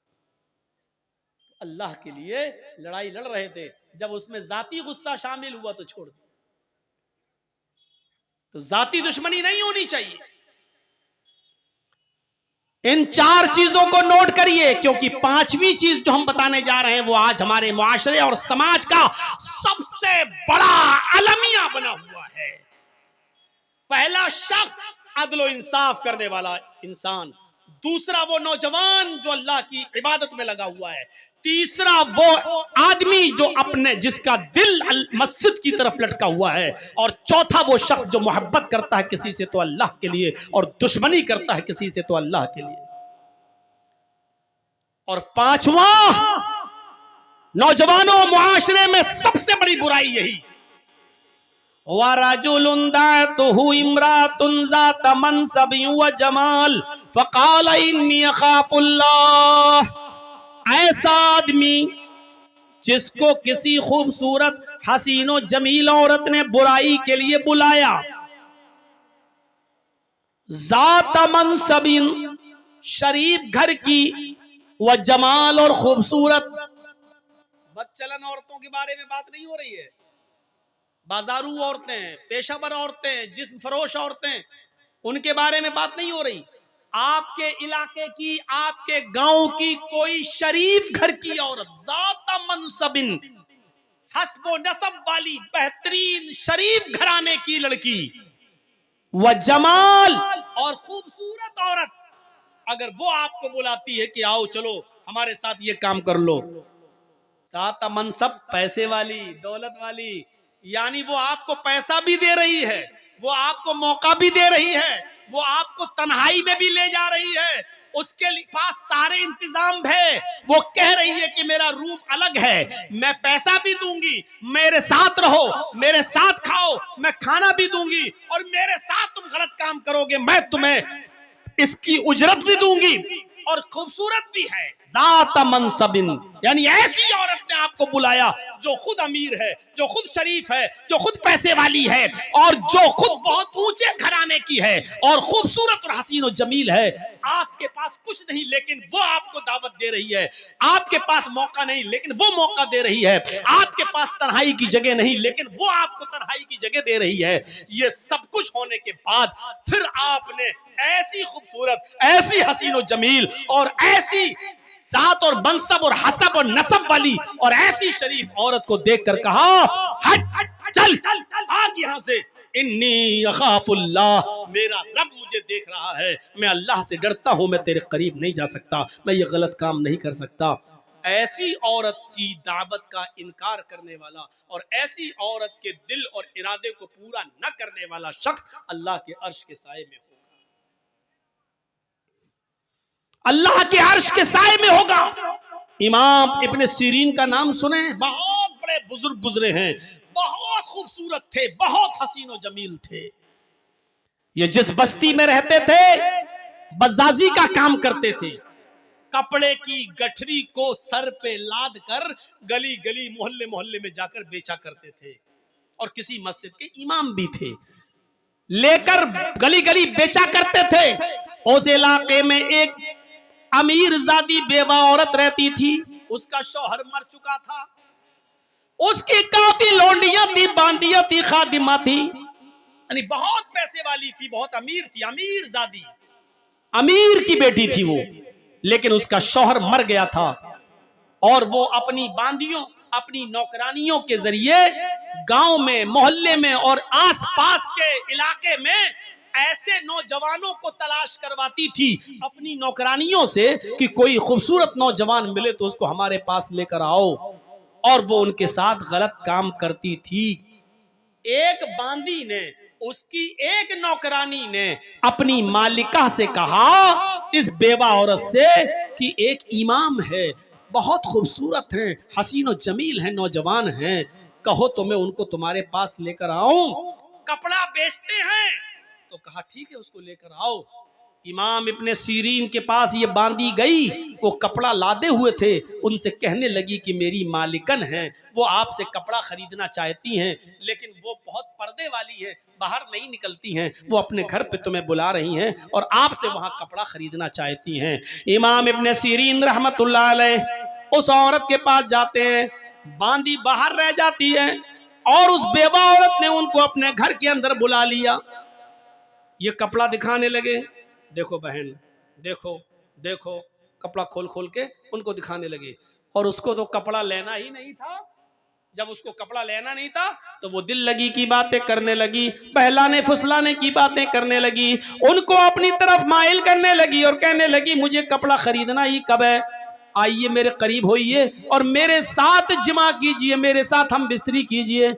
अल्लाह के लिए लड़ाई लड़ रहे थे, जब उसमें जाती गुस्सा शामिल हुआ तो छोड़ दिया। तो जाती दुश्मनी नहीं होनी चाहिए। इन 4 चीजों को नोट करिए, क्योंकि 5वीं चीज जो हम बताने जा रहे हैं वो आज हमारे मुआशरे और समाज का सबसे बड़ा अलमिया बना हुआ है। पहला शख्स अदल और इंसाफ करने वाला इंसान, दूसरा वो नौजवान जो अल्लाह की इबादत में लगा हुआ है, तीसरा वो आदमी जो अपने जिसका दिल मस्जिद की तरफ लटका हुआ है, और चौथा वो शख्स जो मोहब्बत करता है किसी से तो अल्लाह के लिए और दुश्मनी करता है किसी से तो अल्लाह के लिए। और 5वां, नौजवानों मुआशरे में सबसे बड़ी बुराई यही, वरजुलुन दातहु इम्रातुन ज़ात मनसबिन व जमाल फ़क़ाल इन्नी अख़ाफ़ुल्लाह। ऐसा आदमी जिसको किसी खूबसूरत हसीनो जमील औरत ने बुराई के लिए बुलाया, ज़ात मनसबिन, शरीफ घर की, व जमाल, और खूबसूरत। बदचलन औरतों के बारे में बात नहीं हो रही है, बाजारू औरतें, पेशावर औरतें, जिस्म फरोश औरतें, उनके बारे में बात नहीं हो रही। आपके इलाके की, आपके गांव की कोई शरीफ घर की औरत, ज़ात मनसबिन, हस्ब नसब वाली बेहतरीन शरीफ घराने की लड़की, व जमाल, और खूबसूरत औरत, अगर वो आपको बुलाती है कि आओ चलो हमारे साथ ये काम कर लो, ज़ात मनसब, पैसे वाली, दौलत वाली, यानी वो आपको पैसा भी दे रही है, वो आपको मौका भी दे रही है, वो आपको तन्हाई में भी ले जा रही है, उसके पास सारे इंतजाम है, वो कह रही है कि मेरा रूम अलग है, मैं पैसा भी दूंगी, मेरे साथ रहो, मेरे साथ खाओ, मैं खाना भी दूंगी, और मेरे साथ तुम गलत काम करोगे मैं तुम्हें इसकी उजरत भी दूंगी, और खूबसूरत भी है, ज़ात मनसबिन, यानी ऐसी औरत ने आपको बुलाया जो खुद अमीर है, जो खुद शरीफ है, जो खुद पैसे वाली है, और जो खुद बहुत ऊंचे घराने की है, और खूबसूरत और हसीन और जमील है। आपके पास कुछ नहीं लेकिन वो आपको दावत दे रही है, आपके पास मौका नहीं लेकिन वो मौका दे रही है, आपके पास तन्हाई की जगह नहीं लेकिन वो आपको तन्हाई की जगह दे रही है। ये सब कुछ होने के बाद फिर आपने ऐसी खूबसूरत, ऐसी हसीन और जमील, और ऐसी जात और मनसब और हसब और नसब वाली और ऐसी शरीफ औरत को देखकर कहा, हट चल भाग यहां से, इन्नी अखाफुल्लाह, मेरा रब मुझे देख रहा है, मैं अल्लाह से डरता हूं, मैं तेरे करीब नहीं जा सकता, मैं ये गलत काम नहीं कर सकता। ऐसी औरत की दावत का इनकार करने वाला और ऐसी औरत के दिल और इरादे को पूरा न करने वाला शख्स अल्लाह के अर्श के साए में होगा, अल्लाह के अर्श के साए में होगा। इमाम इब्ने सीरीन का नाम सुने, बहुत बड़े बुजुर्ग गुजरे हैं, बहुत खूबसूरत थे, बहुत हसीन और जमील थे। ये जिस बस्ती में रहते थे बज़ाज़ी का काम करते थे, कपड़े की गठरी को सर पे लाद कर गली गली मोहल्ले मोहल्ले में जाकर बेचा करते थे, और किसी मस्जिद के इमाम भी थे, लेकर गली गली बेचा करते थे। उस इलाके में एक अमीर ज़ादी बेवा औरत रहती थी, उसका शौहर मर चुका था, उसकी काफी लौंडियां थी, बांदियां थी, खादिमा थी, यानी बहुत पैसे वाली थी, बहुत अमीर थी, अमीर ज़ादी, अमीर की बेटी थी वो, लेकिन उसका शौहर मर गया था, और वो अपनी बांदियों, अपनी नौकरानियों के जरिए गांव में, मोहल्ले में और आसपास के इलाके में ऐसे नौजवानों को तलाश करवाती थी अपनी नौकरानियों से कि कोई खूबसूरत नौजवान मिले तो उसको हमारे पास लेकर आओ, और वो उनके साथ गलत काम करती थी। एक बांदी ने, उसकी एक नौकरानी ने अपनी मालिका से कहा, इस बेवा औरत से, कि एक इमाम है, बहुत खूबसूरत है, हसीन और जमील है, नौजवान हैं, कहो तो मैं उनको तुम्हारे पास लेकर आऊं, कपड़ा बेचते हैं। तो कहा ठीक है, उसको लेकर आओ। इमाम इब्ने सीरीन के पास ये बांदी गई, वो कपड़ा लादे हुए थे, उनसे कहने लगी कि मेरी मालिकन है, वो आपसे कपड़ा खरीदना चाहती हैं, लेकिन वो बहुत पर्दे वाली है, बाहर नहीं निकलती हैं, वो अपने घर पे तुम्हें बुला रही हैं और आपसे वहां कपड़ा खरीदना चाहती हैं। इमाम इब्ने सीरीन रहमतुल्लाह अलैह उस औरत के पास जाते हैं, बांदी बाहर रह जाती है, और उस बेवा औरत ने उनको अपने घर के अंदर बुला लिया। ये कपड़ा दिखाने लगे, देखो बहन, देखो देखो, कपड़ा खोल खोल के उनको दिखाने लगे, और उसको तो कपड़ा लेना ही नहीं था। जब उसको कपड़ा लेना नहीं था तो वो दिल लगी की बातें करने लगी, बहलाने फुसलाने की बातें करने लगी, उनको अपनी तरफ माइल करने लगी और कहने लगी मुझे कपड़ा खरीदना ही कब है, आइए मेरे करीब होइए और मेरे साथ जिमा कीजिए, मेरे साथ हम बिस्तरी कीजिए।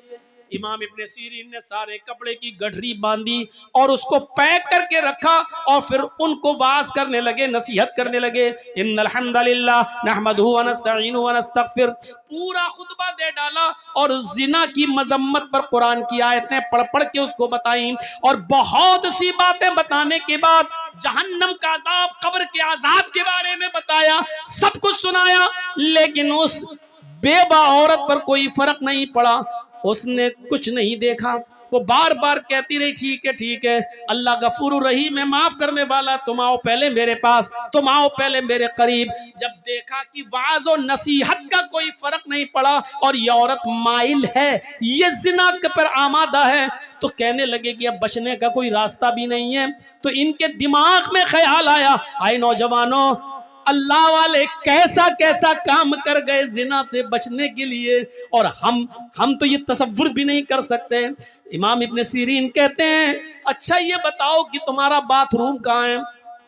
इमाम इब्ने सीरीन ने सारे कपड़े की गठरी बांधी और उसको पैक करके रखा, और फिर उनको वाज करने लगे, नसीहत करने लगे, इन्नल हम्दुलिल्लाह नहमदुहु व नस्तईनुहु व नस्तगफिर, पूरा खुतबा दे डाला, और जिना की मजम्मत पर कुरान की आयतें पढ़ पढ़ के उसको बताई, और बहुत सी बातें बताने के बाद जहन्नम का अजाब, कब्र के अजाब के बारे में बताया, सब कुछ सुनाया, लेकिन उस बेवा औरत पर कोई फर्क नहीं पड़ा, उसने कुछ नहीं देखा। वो बार बार कहती रही ठीक है, अल्लाह गफूर रहीम है, माफ करने वाला, तुम आओ पहले मेरे पास, तुम आओ पहले मेरे करीब। जब देखा कि वाज और नसीहत का कोई फर्क नहीं पड़ा और ये औरत माइल है, ये जिना पर आमादा है, तो कहने लगे कि अब बचने का कोई रास्ता भी नहीं है। तो इनके दिमाग में ख्याल आया, आए नौजवानों, अल्लाह वाले कैसा कैसा काम कर गए जिना से बचने के लिए, और हम तो ये तसव्वुर भी नहीं कर सकते। इमाम इब्ने सीरीन कहते हैं, अच्छा ये बताओ कि तुम्हारा बाथरूम कहाँ है?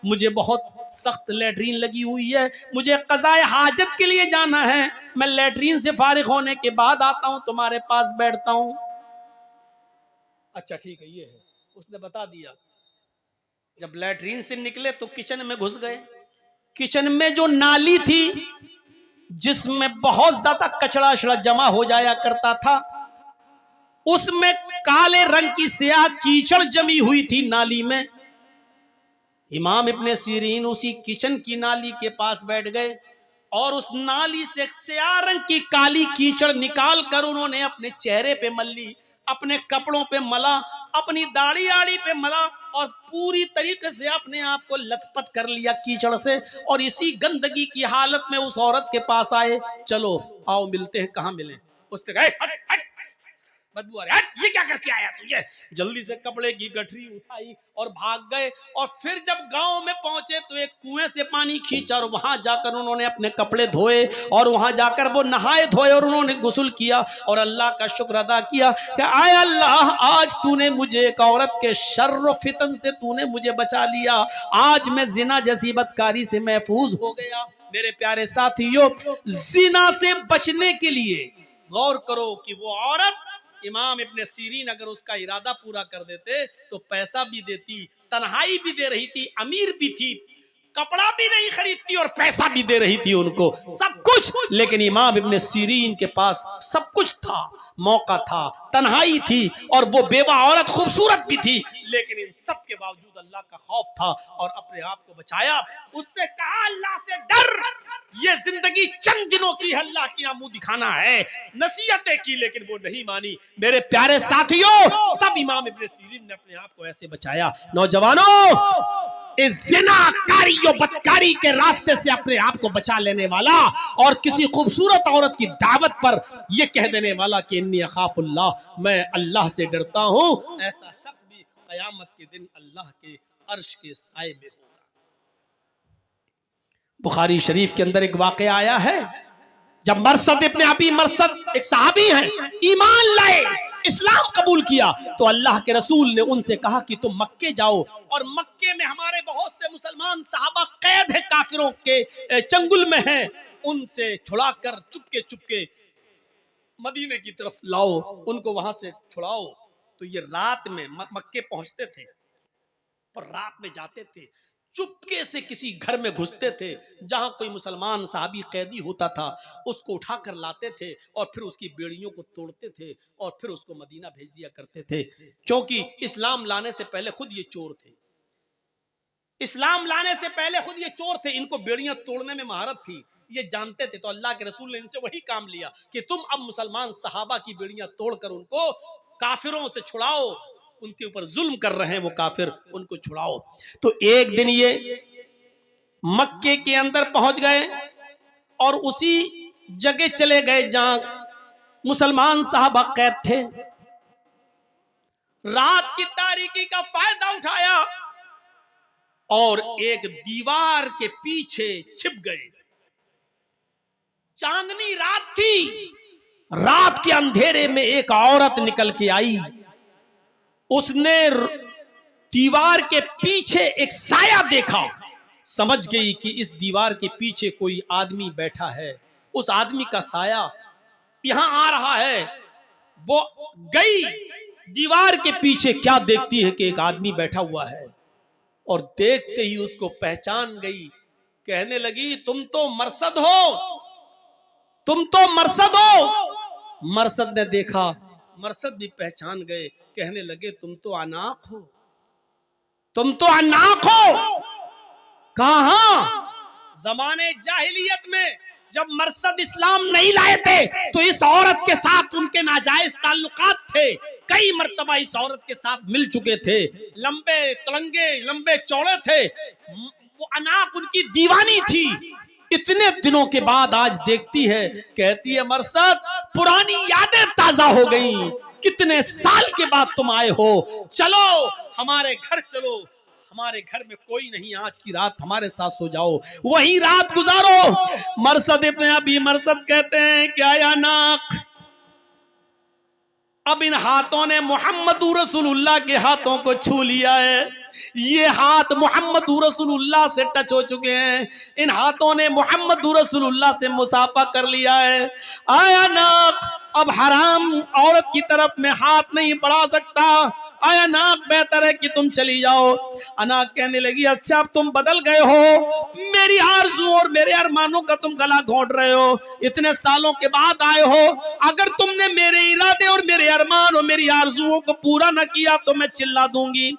मुझे बहुत सख्त लैट्रीन लगी हुई है, मुझे क़ज़ाए हाजत के लिए जाना है, मैं लैट्रीन से फारिग होने के बाद आता हूँ, तुम्हारे पास बैठता हूँ। अच्छा ठीक है, ये है, उसने बता दिया। जब लैट्रीन से निकले तो किचन में घुस गए, किचन में जो नाली थी जिसमें बहुत ज्यादा कचरा अचड़ा जमा हो जाया करता था, उसमें काले रंग की स्याह कीचड़ जमी हुई थी नाली में। इमाम इब्ने सीरीन उसी किचन की नाली के पास बैठ गए और उस नाली से स्याह रंग की काली कीचड़ निकाल कर उन्होंने अपने चेहरे पे मल ली, अपने कपड़ों पे मला, अपनी दाढ़ी आड़ी पे मला और पूरी तरीके से अपने आप को लथपथ कर लिया कीचड़ से। और इसी गंदगी की हालत में उस औरत के पास आए, चलो आओ मिलते हैं। कहाँ मिले? उसने कहा हट हट बदबू आ रही, हट, ये क्या करके आया तू? ये जल्दी से कपड़े की गठरी उठाई और भाग गए। और फिर जब गांव में पहुंचे तो एक कुएं से पानी खींचा और वहां जाकर उन्होंने अपने कपड़े धोए और वहां जाकर वो नहाए धोए और उन्होंने गुस्ल किया और अल्लाह का शुक्र अदा किया कि आय अल्लाह, आज तूने मुझे एक औरत के शर्र फितन से तूने मुझे बचा लिया, आज मैं जिना जैसी बदकारी से महफूज हो गया। मेरे प्यारे साथियों, जिना से बचने के लिए गौर करो कि वो औरत इमाम इब्ने सीरीन अगर उसका इरादा पूरा कर देते तो पैसा भी देती, तन्हाई भी दे रही थी, अमीर भी थी, कपड़ा भी नहीं खरीदती और पैसा भी दे रही थी उनको, सब कुछ। लेकिन इमाम इब्ने सीरीन के पास सब कुछ था, मौका था, तन्हाई थी और वो बेवा औरत खूबसूरत भी थी, लेकिन इन सब के बावजूद अल्लाह का खौफ था और अपने आप को बचाया। उससे कहा अल्लाह से डर, ये जिंदगी चंद दिनों की, अल्लाह की मुंह दिखाना है। नसीहतें की लेकिन वो नहीं मानी। मेरे प्यारे साथियों, तब इमाम इब्ने सीरीन ने अपने आप को ऐसे बचाया। नौजवानों, इस ज़िनाकारी और बदकारी के रास्ते से अपने आप को बचा लेने वाला और किसी खूबसूरत औरत की दावत पर यह कह देने वाला कि इन्नी अखाफुल्लाह, मैं अल्लाह से डरता हूं, ऐसा शख्स भी क़यामत के दिन अल्लाह के अर्श के साए में होगा। बुखारी शरीफ के अंदर एक वाक़या आया है, जब मरसद इब्ने अबी मरसद एक सहाबी हैं, ईमान लाए, इस्लाम कबूल किया, तो अल्लाह के रसूल ने उनसे कहा कि तुम मक्के जाओ और मक्के में हमारे बहुत से मुसलमान सहाबा कैद है, काफिरों के चंगुल में हैं, उनसे छुड़ाकर चुपके चुपके मदीने की तरफ लाओ, उनको वहां से छुड़ाओ। तो ये रात में मक्के पहुंचते थे और रात में जाते थे, चुपके से किसी घर में घुसते थे, जहां कोई मुसलमान साहबी कैदी होता था उसको उठाकर लाते थे और फिर उसकी बेड़ियों को तोड़ते थे और फिर उसको मदीना भेज दिया करते थे। क्योंकि इस्लाम लाने से पहले खुद ये चोर थे, इस्लाम लाने से पहले खुद ये चोर थे, इनको बेड़ियां तोड़ने में महारत थी, ये जानते थे। तो अल्लाह के रसूल ने इनसे वही काम लिया कि तुम अब मुसलमान सहाबा की बेड़ियां तोड़कर उनको काफिरों से छुड़ाओ, उनके ऊपर जुल्म कर रहे हैं वो काफिर, उनको छुड़ाओ। तो एक दिन ये मक्के के अंदर पहुंच गए और उसी जगह चले गए जहां मुसलमान साहबा कैद थे। रात की तारीकी का फायदा उठाया और एक दीवार के पीछे छिप गए। चांदनी रात थी, रात के अंधेरे में एक औरत निकल के आई, उसने दीवार के पीछे एक साया देखा, समझ गई कि इस दीवार के पीछे कोई आदमी बैठा है, उस आदमी का साया यहां आ रहा है। वो गई दीवार के पीछे, क्या देखती है कि एक आदमी बैठा हुआ है और देखते ही उसको पहचान गई। कहने लगी तुम तो मरसद हो, तुम तो मरसद हो। मरसद ने देखा, मरसद भी पहचान गए, कहने लगे तुम तो अनाक हो, तुम तो अनाक हो। कहां? जमाने जाहिलियत में जब मरसद इस्लाम नहीं लाए थे तो इस औरत के साथ उनके नाजायज ताल्लुकात थे, कई मर्तबा इस औरत के साथ मिल चुके थे, लंबे तलंगे लंबे चौड़े थे, वो अनाक उनकी दीवानी थी। इतने दिनों के बाद आज देखती है, कहती है मरसद पुरानी यादें ताजा हो गई, कितने साल के बाद तुम आए हो, चलो हमारे घर चलो, हमारे घर में कोई नहीं, आज की रात हमारे साथ सो जाओ, वही रात गुजारो। मरसद इब्ने अबी मरसद कहते हैं क्या या नाक, अब इन हाथों ने मोहम्मदुर रसूलुल्लाह के हाथों को छू लिया है, ये हाथ मोहम्मदुर रसूलुल्लाह से टच हो चुके हैं, इन हाथों ने मोहम्मदुर रसूलुल्लाह से मुसाफा कर लिया है। आया नाक, अब हराम औरत की तरफ में हाथ नहीं बढ़ा सकता, आय अनाक बेहतर है कि तुम चली जाओ। अनाक कहने लगी अच्छा अब तुम बदल गए हो, मेरी आरज़ू और मेरे अरमानों का तुम गला घोंट रहे हो, इतने सालों के बाद आए हो, अगर तुमने मेरे इरादे और मेरे अरमान और मेरी आरज़ुओं को पूरा न किया तो मैं चिल्ला दूंगी।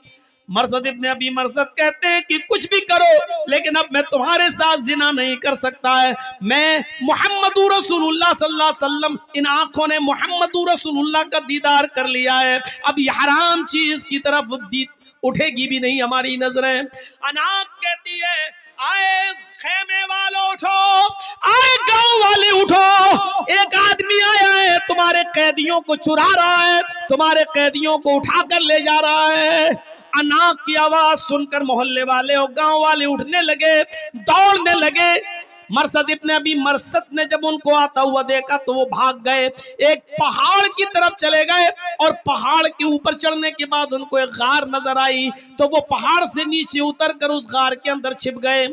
मरसद इब्ने अबी मरसद कहते हैं कि कुछ भी करो लेकिन अब मैं तुम्हारे साथ जिना नहीं कर सकता है। मैं मुहम्मदुर रसूलुल्लाह सल्लल्लाहु अलैहि वसल्लम, इन आंखों ने मुहम्मदुर रसूलुल्लाह का दीदार कर लिया है, अब ये हराम चीज की तरफ उठेगी भी नहीं हमारी नजरें। अनाक कहती है आए खेमे वालों उठो, आए गांव वाले उठो, एक आदमी आया है तुम्हारे कैदियों को चुरा रहा है, तुम्हारे कैदियों को उठाकर ले जा रहा है। अनाक की आवाज सुनकर मोहल्ले वाले और गांव वाले उठने लगे, दौड़ने लगे। मरसद इब्ने अबी मरसद ने जब उनको आता हुआ देखा तो वो भाग गए, एक पहाड़ की तरफ चले गए और पहाड़ के ऊपर चढ़ने के बाद उनको एक गार नजर आई तो वो पहाड़ से नीचे उतरकर उस गार के अंदर छिप गए।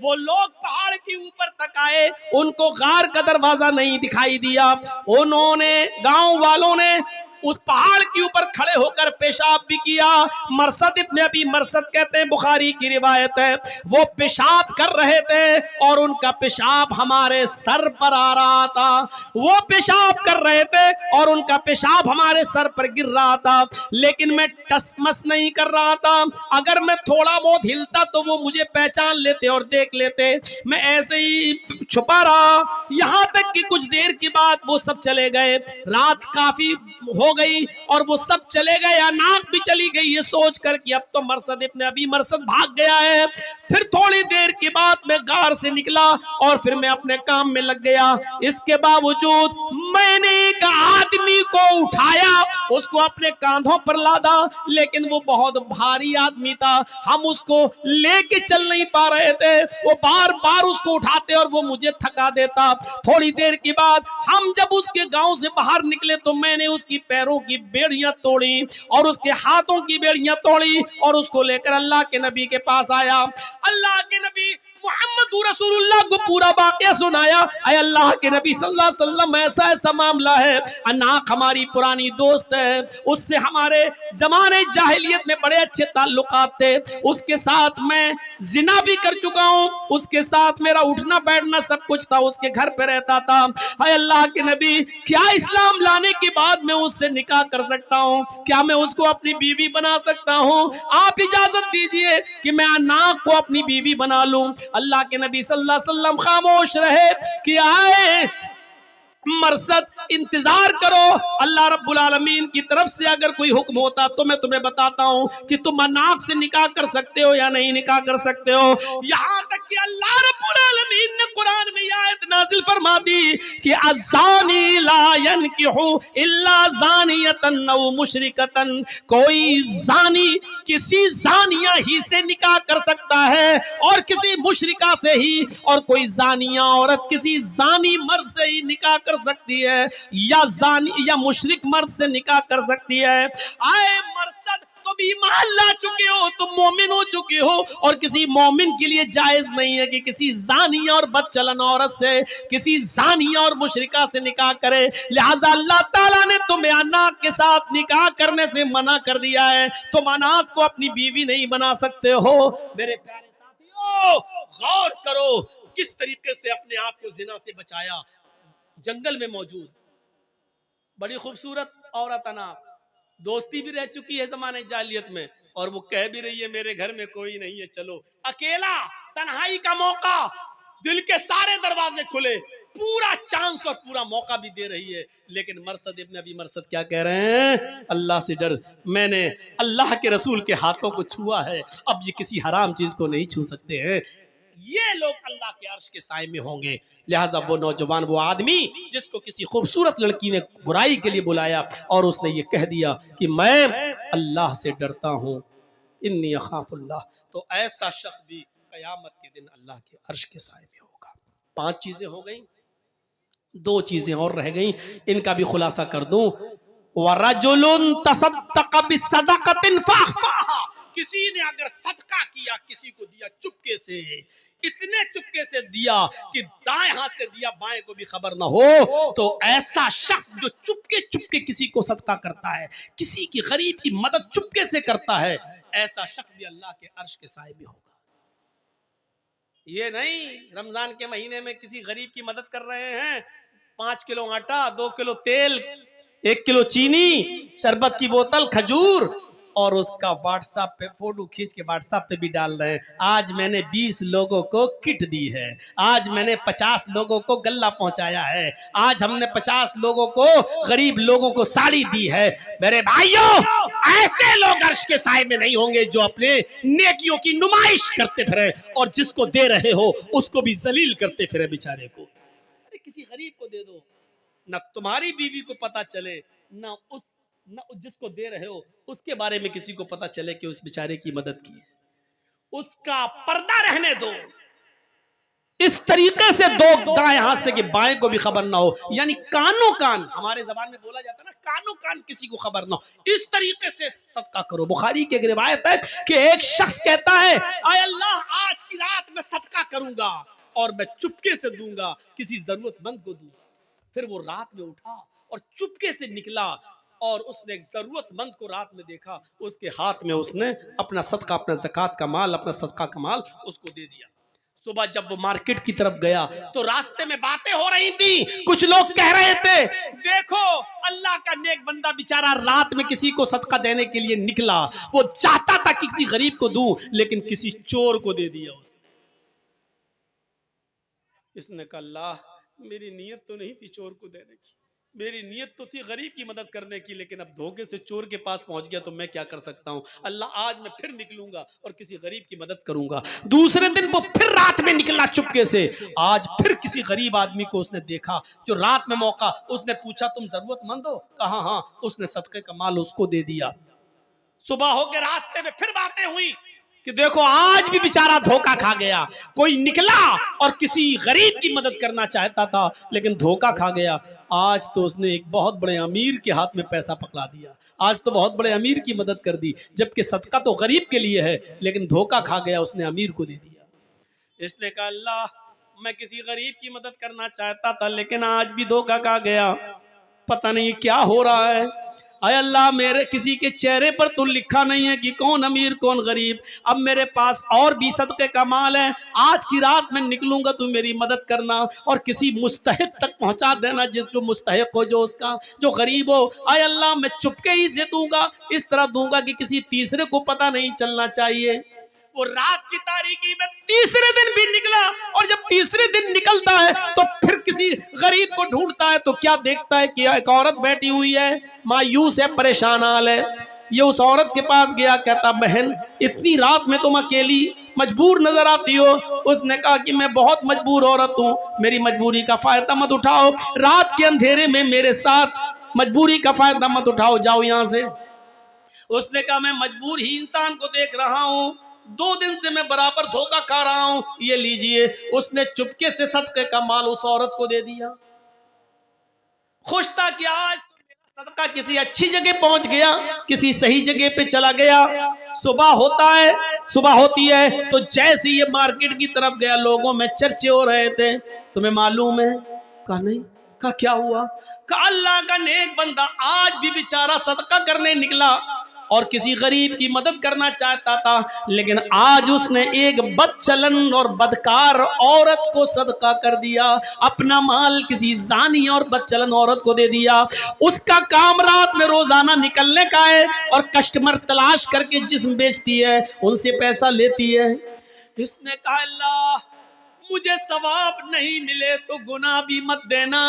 वो लोग पहाड़ के ऊपर तक आए, उनको गार का दरवाजा नहीं दिखाई दिया। उन्होंने, गांव वालों ने उस पहाड़ के ऊपर खड़े होकर पेशाब भी किया। मरसद इब्ने अबी मरसद कहते हैं, बुखारी की रिवायत है, वो पेशाब कर रहे थे और उनका पेशाब हमारे सर पर आ रहा था। वो पेशाब कर रहे थे और उनका पेशाब हमारे सर पर गिर रहा था, लेकिन मैं टसमस नहीं कर रहा था। अगर मैं थोड़ा बहुत हिलता तो वो मुझे पहचान लेते और देख लेते। मैं ऐसे ही छुपा रहा, यहाँ तक कि कुछ देर के बाद वो सब चले गए। रात काफी हो गई और वो सब चले गए। अनाक भी चली गई ये सोचकर कि अब तो मरसद इब्ने अबी मरसद भाग गया है। फिर थोड़ी देर के बाद मैं गार से निकला और फिर मैं अपने काम में लग गया। इसके बावजूद मैंने एक आदमी को उठाया, उसको अपने कांधों पर लादा, लेकिन वो बहुत भारी आदमी था, हम उसको लेके चल नहीं पा रहे थे। वो बार बार उसको उठाते और वो मुझे थका देता। थोड़ी देर के बाद हम जब उसके गांव से बाहर निकले तो मैंने उसकी पैरों की बेड़ियां तोड़ी और उसके हाथों की बेड़ियां तोड़ी और उसको लेकर अल्लाह के नबी के पास आया। अल्लाह के नबी मुहम्मद रसूलुल्लाह को पूरा वाकया सुनाया। अय अल्लाह के नबी सल्लल्लाहु अलैहि वसल्लम, ऐसा ऐसा मामला है, अनाक हमारी पुरानी दोस्त है, उससे हमारे जमाने जाहिलियत में बड़े अच्छे ताल्लुकात थे, उसके साथ मैं जिना भी कर चुका हूँ, उसके साथ मेरा उठना बैठना सब कुछ था, उसके घर पे रहता था। अय अल्लाह के नबी, क्या इस्लाम लाने के बाद मैं उससे निकाह कर सकता हूँ? क्या मैं उसको अपनी बीवी बना सकता हूँ? आप इजाजत दीजिए कि मैं अनाक को अपनी बीवी बना लूं। अल्लाह के नबी सल्लल्लाहु अलैहि वसल्लम खामोश रहे कि आए मरसद इंतजार करो, अल्लाह रब्बुल आलमीन की तरफ से अगर कोई हुक्म होता तो मैं तुम्हें बताता हूं कि तुम अनाक से निकाह कर सकते हो या नहीं निकाह कर सकते हो। यहां तक कि अल्लाह रब्बुल आलमीन ने कुरान में आयत नाजिल फरमा दी कि अज़ानी ला यनकिहु इल्ला ज़ानियतन औ मुशरिकतन, कोई जानी किसी जानिया ही से निकाह कर सकता है और किसी मुशरिका से ही, और कोई जानिया औरत किसी जानी मर्द से ही निकाह कर सकती है, या जानी या मुशरिक मर्द से निकाह कर सकती है। आए मरसद, तुम ईमान ला चुके हो, तुम मोमिन हो चुके हो, और किसी मोमिन के लिए जायज नहीं है कि किसी जानिया और बदचलन औरत से, किसी जानिया और मुशरिका से निकाह करे। लिहाजा अल्लाह ताला ने तुम्हें अनाक के साथ निकाह करने से मना कर दिया है। तुम अनाक को अपनी बीवी नहीं बना सकते हो। मेरे प्यारे साथियों, गौर करो किस तरीके से अपने आप को जिना से बचाया। जंगल में मौजूद बड़ी खूबसूरत औरत अनाक, दोस्ती भी रह चुकी है जमाने जालियत में, और वो कह भी रही है मेरे घर में कोई नहीं है, चलो। अकेला, तन्हाई का मौका, दिल के सारे दरवाजे खुले, पूरा चांस और पूरा मौका भी दे रही है। लेकिन मरसद इब्ने अबी मरसद क्या कह रहे हैं? अल्लाह से डर, मैंने अल्लाह के रसूल के हाथों को छुआ है, अब ये किसी हराम चीज को नहीं छू सकते हैं। ये लोग अल्लाह के अर्श के साए में होंगे। लिहाजा वो नौजवान, वो आदमी जिसको किसी खूबसूरत लड़की ने बुराई के लिए बुलाया और उसने ये कह दिया कि मैं अल्लाह से डरता हूँ, इन्नी अखाफुल्लाह, तो ऐसा शख्स भी कयामत के दिन अल्लाह के अर्श के साए में होगा। 5 चीजें हो गई, 2 चीजें और रह गई, इनका भी खुलासा कर दूं। वरजुलुन तसद्दक़ बिसदक़तिन फअख़फ़ाहा, किसी ने अगर सदका किया, किसी को दिया चुपके से, इतने चुपके से दिया कि दाएं हाथ से दिया बाएं को भी खबर ना हो। तो ऐसा शख्स जो चुपके चुपके किसी को सदका करता है, किसी की गरीब की मदद चुपके से करता है, ऐसा शख्स भी अल्लाह के अर्श के साए में होगा। ये नहीं रमजान के महीने में किसी गरीब की मदद कर रहे हैं, 5 किलो आटा, 2 किलो तेल, 1 किलो चीनी, शरबत की बोतल, खजूर, और उसका व्हाट्सएप पे फोटो खींच के व्हाट्सएप पे भी डाल रहे हैं, आज मैंने 20 लोगों को किट दी है, आज मैंने 50 लोगों को गल्ला पहुंचाया है, आज हमने 50 लोगों को, गरीब लोगों को साड़ी दी है। मेरे भाइयों, ऐसे लोग अर्श के साए में नहीं होंगे जो अपने नेकियों की नुमाइश करते फिरे और जिसको दे रहे हो उसको भी जलील करते फिरे बेचारे को। अरे किसी गरीब को दे दो, ना तुम्हारी बीवी को पता चले, ना जिसको दे रहे हो उसके बारे में किसी को पता चले कि उस बेचारे की मदद की है, उसका पर्दा रहने दो। इस तरीके से दो दाएं हाथ से कि बाएं को भी खबर ना हो, यानी कानो कान, हमारे जबान में बोला जाता है ना, कानो कान किसी को खबर ना हो, इस तरीके से सदका करो। बुखारी की एक रिवायत है कि एक शख्स कहता है, आय अल्लाह आज की रात में सदका करूंगा और मैं चुपके से दूंगा, किसी जरूरतमंद को दूंगा। फिर वो रात में उठा और चुपके से निकला और उसने एक जरूरतमंद को रात में देखा, उसके हाथ में उसने अपना सदका, अपना ज़कात का माल, अपना सदका का माल उसको दे दिया। सुबह जब वो मार्केट की तरफ गया तो रास्ते में बातें हो रही थी, कुछ लोग कह रहे थे, देखो अल्लाह का नेक बंदा बेचारा रात में किसी को सदका देने के लिए निकला, वो चाहता था कि किसी गरीब को दूं लेकिन किसी चोर को दे दिया उसने। इसने कहा अल्लाह मेरी नीयत तो नहीं थी चोर को देने की, मेरी नीयत तो थी गरीब की मदद करने की, लेकिन अब धोखे से चोर के पास पहुंच गया तो मैं क्या कर सकता हूं। अल्लाह आज मैं फिर निकलूंगा और किसी गरीब की मदद करूंगा। दूसरे दिन वो फिर रात में निकला चुपके से, आज फिर किसी गरीब आदमी को उसने देखा जो रात में मौका, उसने पूछा तुम जरूरतमंद हो? कहा हाँ, उसने सदके का माल उसको दे दिया। सुबह होकर रास्ते में फिर बातें हुई कि देखो आज भी बेचारा धोखा खा गया, कोई निकला और किसी गरीब की मदद करना चाहता था लेकिन धोखा खा गया। आज तो उसने एक बहुत बड़े अमीर के हाथ में पैसा पकड़ा दिया, आज तो बहुत बड़े अमीर की मदद कर दी, जबकि सदका तो गरीब के लिए है लेकिन धोखा खा गया, उसने अमीर को दे दिया। इसने कहा अल्लाह मैं किसी गरीब की मदद करना चाहता था लेकिन आज भी धोखा खा गया, पता नहीं क्या हो रहा है। अय अल्लाह मेरे किसी के चेहरे पर तो लिखा नहीं है कि कौन अमीर कौन गरीब। अब मेरे पास और भी सदके का माल है, आज की रात में निकलूंगा तो मेरी मदद करना और किसी मुस्तहिक तक पहुंचा देना, जो मुस्तहिक हो, जो उसका जो गरीब हो। अय अल्लाह मैं चुपके ही से दूंगा, इस तरह दूंगा कि किसी तीसरे को पता नहीं चलना चाहिए। वो रात की तारीकी में तीसरे दिन भी निकला और जब तीसरे दिन निकलता है तो फिर किसी गरीब को ढूंढता है तो क्या देखता है कि एक औरत बैठी हुई है, मायूस है, परेशान हाल है। ये उस औरत के पास गया, कहता बहन इतनी रात में तुम अकेली मजबूर नजर आती हो। उसने कहा कि मैं बहुत मजबूर औरत हूँ, मेरी मजबूरी का फायदा मत उठाओ, रात के अंधेरे में मेरे साथ मजबूरी का फायदा मत उठाओ, जाओ यहाँ से। उसने कहा मैं मजबूर ही इंसान को देख रहा हूँ, 2 दिन से मैं बराबर धोखा खा रहा हूं, ये लीजिए। उसने चुपके से सदके का माल उस औरत को दे दिया। खुश था कि आज तो मेरा सदका किसी अच्छी जगह पहुंच गया, किसी सही जगह पे चला गया। सुबह होती है तो जैसे ये मार्केट की तरफ गया, लोगों में चर्चे हो रहे थे, तुम्हें मालूम है? कहा नहीं। कहा क्या हुआ? कहा अल्लाह का नेक बंदा आज भी बेचारा सदका करने निकला और किसी गरीब की मदद करना चाहता था, लेकिन आज उसने एक बदचलन और बदकार औरत को सदका कर दिया, अपना माल किसी जानी और बदचलन औरत को दे दिया। उसका काम रात में रोजाना निकलने का है और कस्टमर तलाश करके जिस्म बेचती है, उनसे पैसा लेती है। इसने कहा अल्लाह मुझे सवाब नहीं मिले तो गुनाह भी मत देना,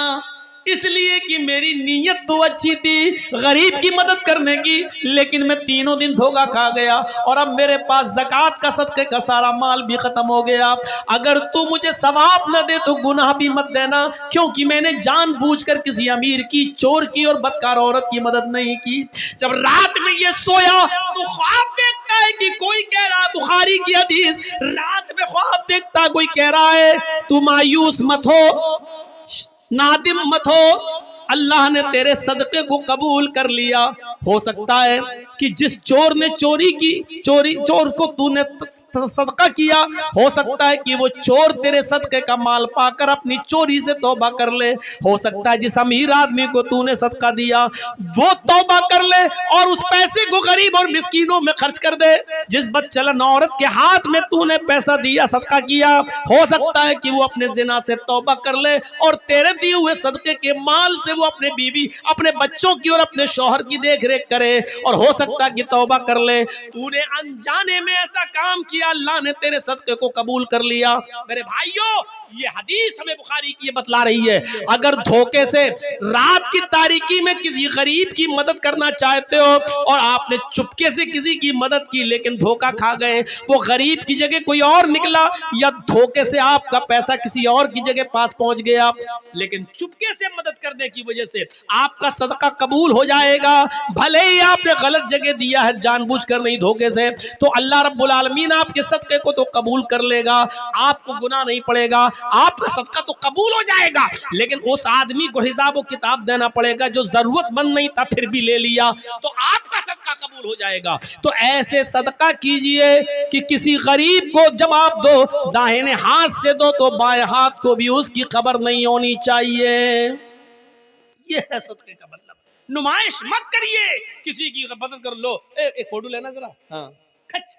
इसलिए कि मेरी नीयत तो अच्छी थी गरीब की मदद करने की, लेकिन मैं 3 दिन धोखा खा गया और अब मेरे पास ज़कात का सदके का सारा माल भी खत्म हो गया। अगर तू मुझे सवाब न दे तो गुनाह भी मत देना, क्योंकि मैंने जानबूझकर किसी अमीर की, चोर की और बदकार औरत की मदद नहीं की। जब रात में ये सोया तो ख्वाब देखता है कि कोई कह रहा है, बुखारी की हदीस, रात में ख्वाब देखता कोई कह रहा है तू मायूस मत हो, नादिम मत हो, अल्लाह ने तेरे सदके को कबूल कर लिया। हो सकता है कि जिस चोर ने चोर को तूने सदका किया, हो सकता है कि वो चोर तेरे सदके का माल पाकर अपनी चोरी से तौबा कर ले। हो सकता है जिस अमीर आदमी को तूने सदका दिया वो तौबा कर ले और उस पैसे को गरीब और मिस्कीनों में खर्च कर दे। जिस बदचलन औरत के हाथ में तूने पैसा दिया, सदका किया, हो सकता है कि वो अपने जिना से तौबा कर ले और तेरे दिए हुए सदके के माल से वो अपने बीवी, अपने बच्चों की और अपने शौहर की देख रेख करे। और हो सकता है कि तौबा कर ले, तूने अनजाने में ऐसा काम किया, अल्लाह ने तेरे सदके को कबूल कर लिया। मेरे भाइयों, ये हदीस हमें बुखारी की ये बतला रही है, अगर धोखे से रात की तारीकी में किसी गरीब की मदद करना चाहते हो और आपने चुपके से किसी की मदद की लेकिन धोखा खा गए, वो गरीब की जगह कोई और निकला या धोखे से आपका पैसा किसी और की जगह पास पहुंच गया, लेकिन चुपके से मदद करने की वजह से आपका सदका कबूल हो जाएगा। भले ही आपने गलत जगह दिया है, जानबूझकर नहीं धोखे से, तो अल्लाह रब्बुल आलमीन आपके सदके को तो कबूल कर लेगा, आपको गुनाह नहीं पड़ेगा, आपका सदका तो कबूल हो जाएगा। लेकिन उस आदमी को हिसाब और किताब देना पड़ेगा जो जरूरतमंद नहीं था फिर भी ले लिया, तो आपका सदका कबूल हो जाएगा। तो ऐसे सदका कीजिए कि किसी गरीब को जब आप दो, दाहिने हाथ से दो तो बाएं हाथ को भी उसकी खबर नहीं होनी चाहिए। ये है सदके का मतलब। नुमाइश मत करिए, किसी की मदद कर लो। एक फोटो लेना जरा, हाँ खच।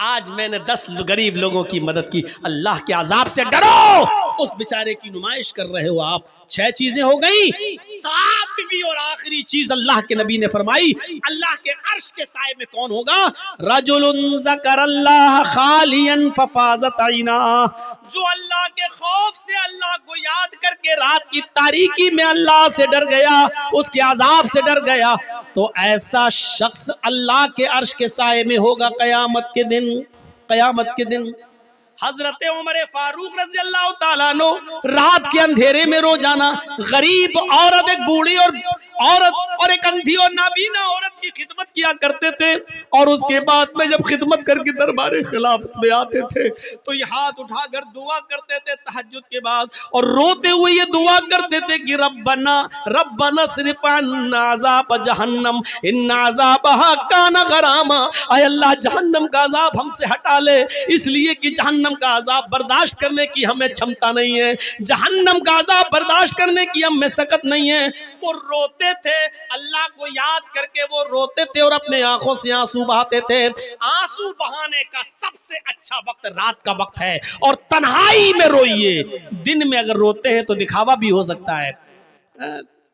आज मैंने 10 गरीब लोगों की मदद की, अल्लाह के अजाब से डरो। उस बेचारे की नुमाइश कर रहे हो आप। 6 चीजें हो गई, 7वीं और आखिरी चीज अल्लाह के नबी ने फरमाई, अल्लाह के अर्श के साए में कौन होगा? रजुलुन ज़करल्लाह खालियन फफाज़त ऐना, जो अल्लाह के खौफ से अल्लाह को याद करके रात की तारीकी में अल्लाह से डर गया, उसके अजाब से डर गया, तो ऐसा शख्स अल्लाह के अर्श के साए में होगा कयामत के दिन। कयामत के दिन हजरत उमर फारूक रज़ी अल्लाह ताला अन्हु रात के अंधेरे में रोजाना गरीब औरत, एक बूढ़ी और औरत और एक अंधी और नाबीना औरत की खिदमत किया करते थे। और उसके बाद में जब खिदमत करके दरबार खिलाफत में आते थे तो ये हाथ उठाकर दुआ करते थे तहज्जुद के बाद, और रोते हुए ये दुआ करते थे कि रब्बना रब्बना सिर्फ अज़ाब जहन्नम इन्ना अज़ाबहा काना गरामा, ऐ अल्लाह जहन्नम का अजाब हमसे हटा ले, इसलिए कि जहन्नम का अजाब बर्दाश्त करने की हमें क्षमता नहीं है, जहन्नम का अजाब बर्दाश्त करने की हम में सकत नहीं है। वो रोते थे, अल्लाह को याद करके वो रोते थे और अपने आंखों से आंसू बहाते थे। आंसू बहाने का सबसे अच्छा वक्त रात का वक्त है, और तन्हाई में रोइए। दिन में अगर रोते हैं तो दिखावा भी हो सकता है,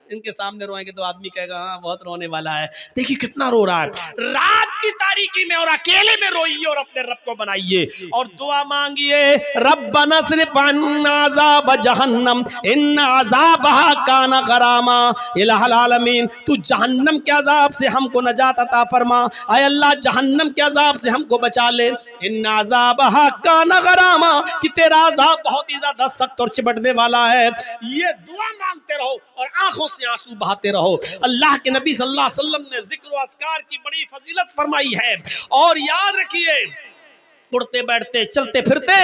इनके सामने रोएंगे तो आदमी कहेगा हाँ बहुत रोने वाला है, देखिए कितना रो रहा है। रात की तारीकी में और अकेले में रोइए और अपने रब को बनाइए और दुआ मांगिए, रब्बना सिर्फ अज़ाब जहन्नम इन्ना अज़ाबहा काना गरामा, इलाहुल आलमीन तू जहन्नम के अजाब से हमको नजात अता फरमा, ऐ अल्लाह जहन्नम के अजाब से हमको बचा ले, इन्ना अज़ाबहा काना गरामा, कि तेरा अजाब बहुत ही ज्यादा सख्त और चिपटने वाला है। ये दुआ मांगते रहो और आंखों से आंसू बहाते रहो। अल्लाह के नबी सल्लल्लाहु अलैहि वसल्लम ने जिक्र व अस्कार की बड़ी फजीलत फरमाई है, और याद रखिए उड़ते बैठते चलते फिरते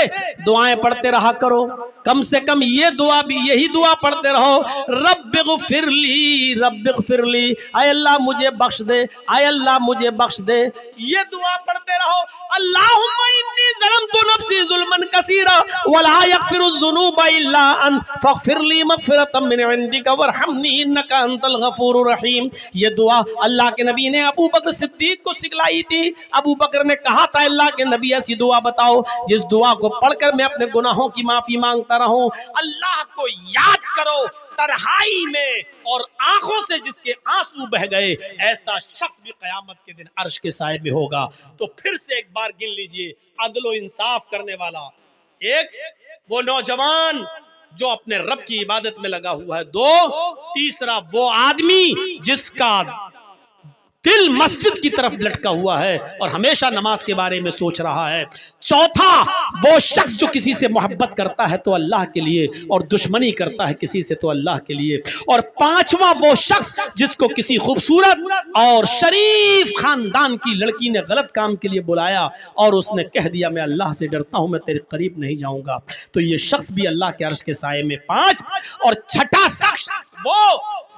दुआएं पढ़ते रहा करो। कम से कम ये दुआ भी, यही दुआ पढ़ते रहो, रब्बिग़फिरली रब्बिग़फिरली, ऐ अल्लाह मुझे बख्श दे, ऐ अल्लाह मुझे बख्श दे। ये दुआ पढ़ते रहो। अल्लाहुम्मा इन्नी ज़लमतु नफ्सी ज़ुल्मन कसीरा वला यग़फिरुज़्ज़ुनूबा इल्ला अंत फ़ग़फ़िरली मग़फ़िरतम मिन इंदिका वरहमनी इन्नका अंतल गफ़ूरुर रहीम। ये दुआ अल्लाह के नबी ने अबू बकर सिद्दीक को सिखलाई थी। अबू बकर ने कहा था अल्लाह के नबी ऐसी दुआ बताओ जिस दुआ को पढ़कर मैं अपने गुनाहों की माफी मांगता रहूं। अल्लाह को याद करो तन्हाई में और आंखों से जिसके आंसू बह गए, ऐसा शख्स भी कयामत के दिन अर्श के साए में होगा। तो फिर से एक बार गिन लीजिए, अदलो इंसाफ करने वाला एक, वो नौजवान जो अपने रब की इबादत में लगा हुआ है, 2, तीसरा वो आदमी जिसका दिल मस्जिद की तरफ लटका हुआ है और हमेशा नमाज के बारे में सोच रहा है, 4था वो शख्स जो किसी से मोहब्बत करता है तो अल्लाह के लिए और दुश्मनी करता है किसी से तो अल्लाह के लिए, और 5वां वो शख्स जिसको किसी खूबसूरत और शरीफ खानदान की लड़की ने गलत काम के लिए बुलाया और उसने कह दिया मैं अल्लाह से डरता हूं, मैं तेरे करीब नहीं जाऊंगा, तो ये शख्स भी अल्लाह के अर्श के साए में 5। और 6ठा शख्स वो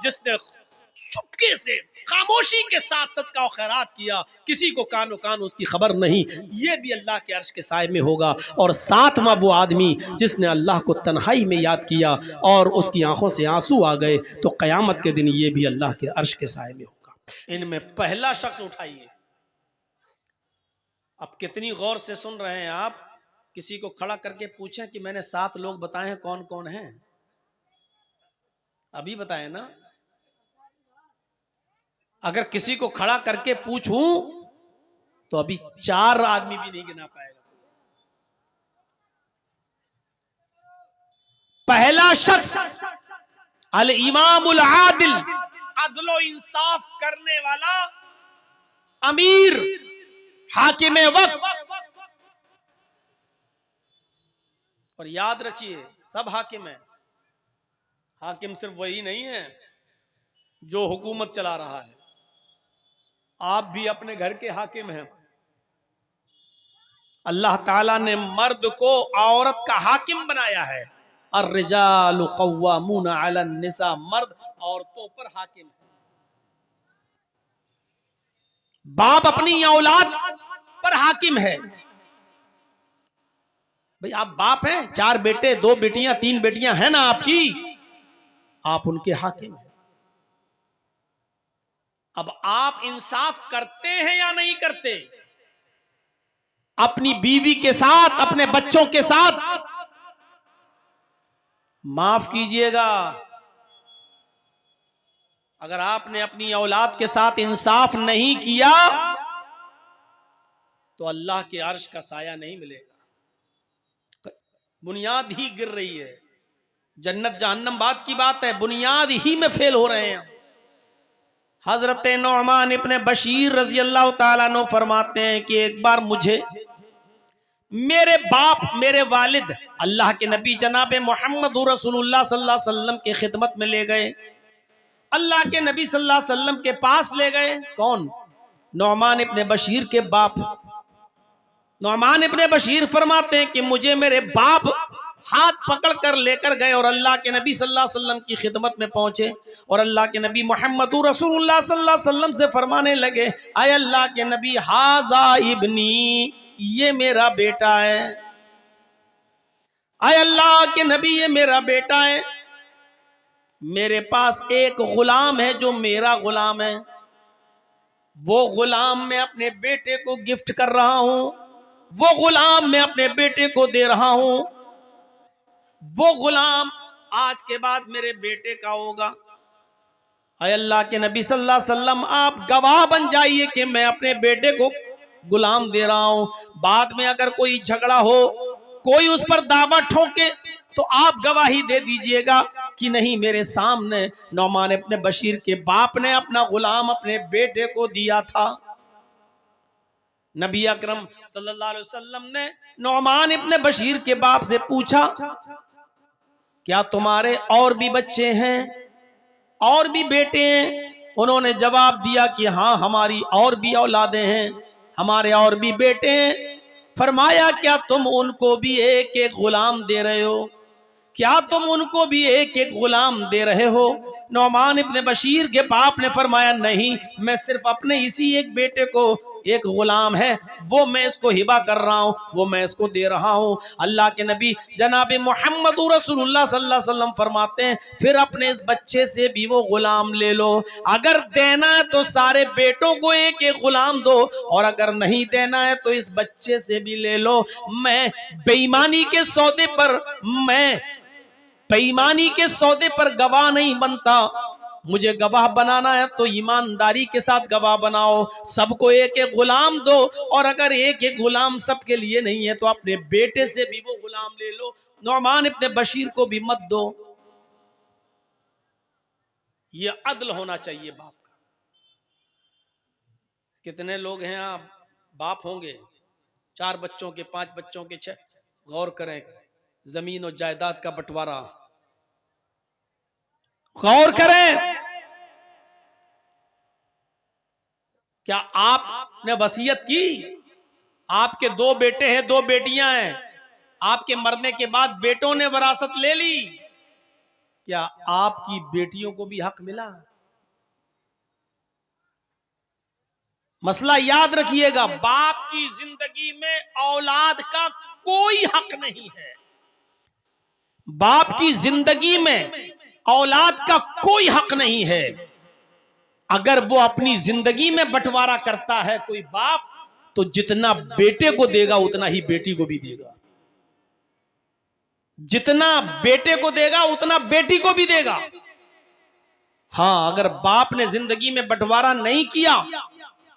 जिसने चुपके से खामोशी के साथ सदका और खैरात किया, किसी को कानो कान उसकी खबर नहीं, ये भी अल्लाह के अर्श के साए में होगा। और सातवां वो आदमी जिसने अल्लाह को तन्हाई में याद किया और उसकी आंखों से आंसू आ गए, तो क़यामत के दिन ये भी अल्लाह के अर्श के साए में होगा। इनमें पहला शख्स उठाइए। अब कितनी गौर से सुन रहे हैं आप? किसी को खड़ा करके पूछें कि मैंने 7 लोग बताए हैं, कौन कौन हैं? अभी बताए ना। अगर किसी को खड़ा करके पूछूं तो अभी 4 आदमी भी नहीं गिना पाएगा। पहला शख्स अल इमामुल आदिल, अदलो इंसाफ करने वाला अमीर, हाकिम वक्त। और याद रखिए, सब हाकिम है। हाकिम सिर्फ वही नहीं है जो हुकूमत चला रहा है, आप भी अपने घर के हाकिम हैं। अल्लाह ताला ने मर्द को औरत का हाकिम बनाया है। अर्रिजालु कव्वामूना अलन निसा, मर्द औरतों पर हाकिम है। बाप अपनी औलाद पर हाकिम है। भाई आप बाप हैं, 4 बेटे 2 बेटियां 3 बेटियां हैं ना आपकी, आप उनके हाकिम हैं। अब आप इंसाफ करते हैं या नहीं करते? अपनी बीवी के साथ, अपने बच्चों के साथ? माफ कीजिएगा, अगर आपने अपनी औलाद के साथ इंसाफ नहीं किया तो अल्लाह के अर्श का साया नहीं मिलेगा। बुनियाद ही गिर रही है। जन्नत जहन्नम बात की बात है, बुनियाद ही में फेल हो रहे हैं। हजरत नौमान इब्ने बशीर रजी अल्लाह ताला अन्हु फरमाते हैं कि एक बार मुझे मेरे बाप, मेरे वालिद अल्लाह के नबी जनाब मोहम्मद रसूलुल्लाह सल्लल्लाहु अलैहि वसल्लम की खिदमत में ले गए। अल्लाह के नबी सल्लल्लाहु अलैहि वसल्लम के पास ले गए। कौन? नौमान इब्ने बशीर के बाप। नौमान इब्ने बशीर फरमाते हैं कि मुझे मेरे बाप हाथ पकड़ कर लेकर गए और अल्लाह के नबी सल्लल्लाहु अलैहि वसल्लम की खिदमत में पहुंचे और अल्लाह के नबी मोहम्मद रसूलुल्लाह सल्लल्लाहु अलैहि वसल्लम से फरमाने लगे, आय अल्लाह के नबी, हाजा इब्नी, ये मेरा बेटा है। आय अल्लाह के नबी, ये मेरा बेटा है। मेरे पास एक गुलाम है जो मेरा गुलाम है, वो गुलाम मैं अपने बेटे को गिफ्ट कर रहा हूं, वो गुलाम मैं अपने बेटे को दे रहा हूं, वो गुलाम आज के बाद मेरे बेटे का होगा। अय अल्लाह के नबी सल्लल्लाहु अलैहि वसल्लम, आप गवाह बन जाइए कि मैं अपने बेटे को गुलाम दे रहा हूं। बाद में अगर कोई झगड़ा हो, कोई उस पर दावा ठोके, तो आप गवाही दे दीजिएगा कि नहीं, मेरे सामने नौमान इब्ने बशीर के बाप ने अपना गुलाम अपने बेटे को दिया था। नबी अकरम सल्लल्लाहु अलैहि वसल्लम ने नौमान इब्ने बशीर के बाप से पूछा, क्या तुम्हारे और भी बच्चे हैं, और भी बेटे हैं? उन्होंने जवाब दिया कि हाँ, हमारी और भी औलादें हैं, हमारे और भी बेटे हैं। फरमाया, क्या तुम उनको भी एक एक गुलाम दे रहे हो? क्या तुम उनको भी एक एक गुलाम दे रहे हो? नौमान इब्ने बशीर के बाप ने फरमाया, नहीं, मैं सिर्फ अपने इसी एक बेटे को, एक गुलाम है, वो मैं इसको हिबा कर रहा हूं, वो मैं इसको दे रहा हूं। अल्लाह के नबी जनाब मोहम्मद रसूलुल्लाह सल्लल्लाहु अलैहि वसल्लम फरमाते हैं, फिर अपने इस बच्चे से भी वो गुलाम ले लो। अगर देना है तो सारे बेटों को एक एक गुलाम दो, और अगर नहीं देना है तो इस बच्चे से भी ले लो। मैं बेईमानी के सौदे पर, मैं बेईमानी के सौदे पर गवाह नहीं बनता। मुझे गवाह बनाना है तो ईमानदारी के साथ गवाह बनाओ, सबको एक एक गुलाम दो, और अगर एक एक गुलाम सबके लिए नहीं है तो अपने बेटे से भी वो गुलाम ले लो, नौमान इब्ने बशीर को भी मत दो। ये अदल होना चाहिए बाप का। कितने लोग हैं आप बाप होंगे, 4 बच्चों के, 5 बच्चों के, 6। गौर करें, जमीन और जायदाद का बंटवारा, गौर करें। क्या आपने वसीयत की? आपके 2 बेटे हैं, 2 बेटियां हैं, आपके मरने के बाद बेटों ने वरासत ले ली, क्या आपकी बेटियों को भी हक मिला? मसला याद रखिएगा, बाप की जिंदगी में औलाद का कोई हक नहीं है। बाप की जिंदगी में औलाद का कोई हक नहीं है। अगर वो अपनी जिंदगी में बंटवारा करता है कोई बाप, तो जितना बेटे को देगा उतना ही बेटी को भी देगा। जितना बेटे को देगा उतना बेटी को भी देगा। हाँ, अगर बाप ने जिंदगी में बंटवारा नहीं किया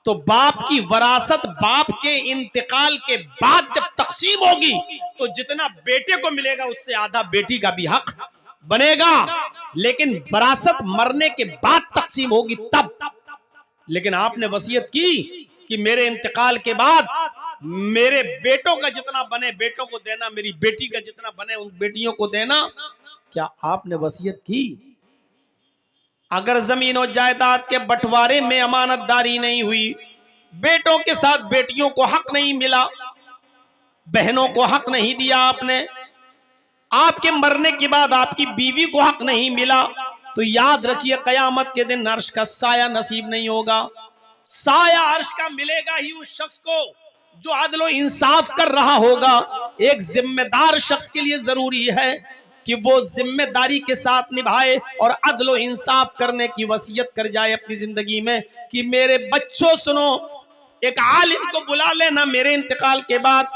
तो बाप की वरासत बाप के इंतकाल के बाद जब तकसीम होगी तो जितना बेटे को मिलेगा उससे आधा बेटी का भी हक बनेगा। लेकिन वरासत मरने के बाद तकसीम होगी तब। लेकिन आपने वसीयत की कि मेरे इंतकाल के बाद मेरे बेटों का जितना बने बेटों को देना, मेरी बेटी का जितना बने उन बेटियों को देना। क्या आपने वसीयत की? अगर जमीन और जायदाद के बंटवारे में अमानतदारी नहीं हुई, बेटों के साथ बेटियों को हक नहीं मिला, बहनों को हक नहीं दिया आपने, आपके मरने के बाद आपकी बीवी को हक नहीं मिला, तो याद रखिए कयामत के दिन अर्श का साया नसीब नहीं होगा। साया अर्श का मिलेगा ही उस शख्स को जो अदल इंसाफ कर रहा होगा। एक जिम्मेदार शख्स के लिए जरूरी है कि वो जिम्मेदारी के साथ निभाए और अदल इंसाफ करने की वसीयत कर जाए अपनी जिंदगी में कि मेरे बच्चों सुनो, एक आलिम को बुला लेना मेरे इंतकाल के बाद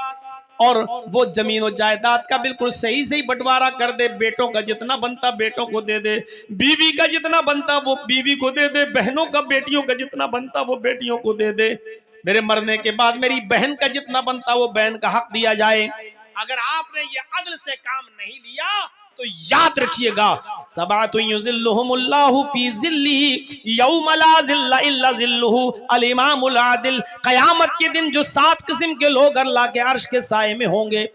और वो जमीन और जायदाद का बिल्कुल सही सही बंटवारा कर दे। बेटों का जितना बनता बेटों को दे दे, बीवी का जितना बनता वो बीवी को दे दे, बहनों का बेटियों का जितना बनता वो बेटियों को दे दे। मेरे मरने के बाद मेरी बहन का जितना बनता वो बहन का हक दिया जाए। अगर आपने ये अदल से काम नहीं लिया तो याद रखिएगा, सबातु युज़िल्लुहुमुल्लाहु फी ज़िल्लिही यौम ला ज़िल्ला इल्ला ज़िल्लुहु अल इमामुल आदिल। कयामत के दिन जो 7 किस्म के लोग अल्लाह के अर्श के साए में होंगे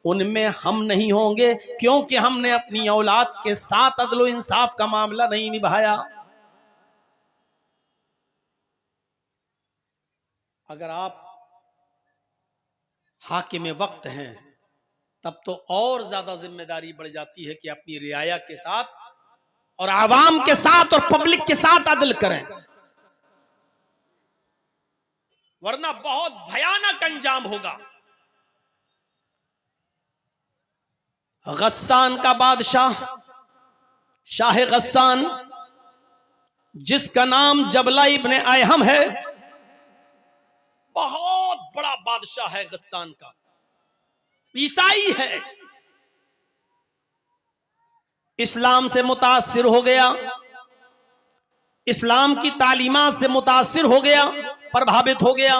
उनमें हम नहीं होंगे, क्योंकि हमने अपनी औलाद के साथ अदल इंसाफ का मामला नहीं निभाया। अगर आप हाकिम वक्त हैं तब तो और ज्यादा जिम्मेदारी बढ़ जाती है कि अपनी रियाया के साथ और आवाम के साथ और पब्लिक के साथ अदल करें, वरना बहुत भयानक अंजाम होगा। गस्सान का बादशाह शाह गस्सान, जिसका नाम जबला इब्ने अयहम है, बहुत बड़ा बादशाह है गस्सान का, ईसाई है, इस्लाम से मुतासिर हो गया, इस्लाम की तालीमात से मुतासिर हो गया, प्रभावित हो गया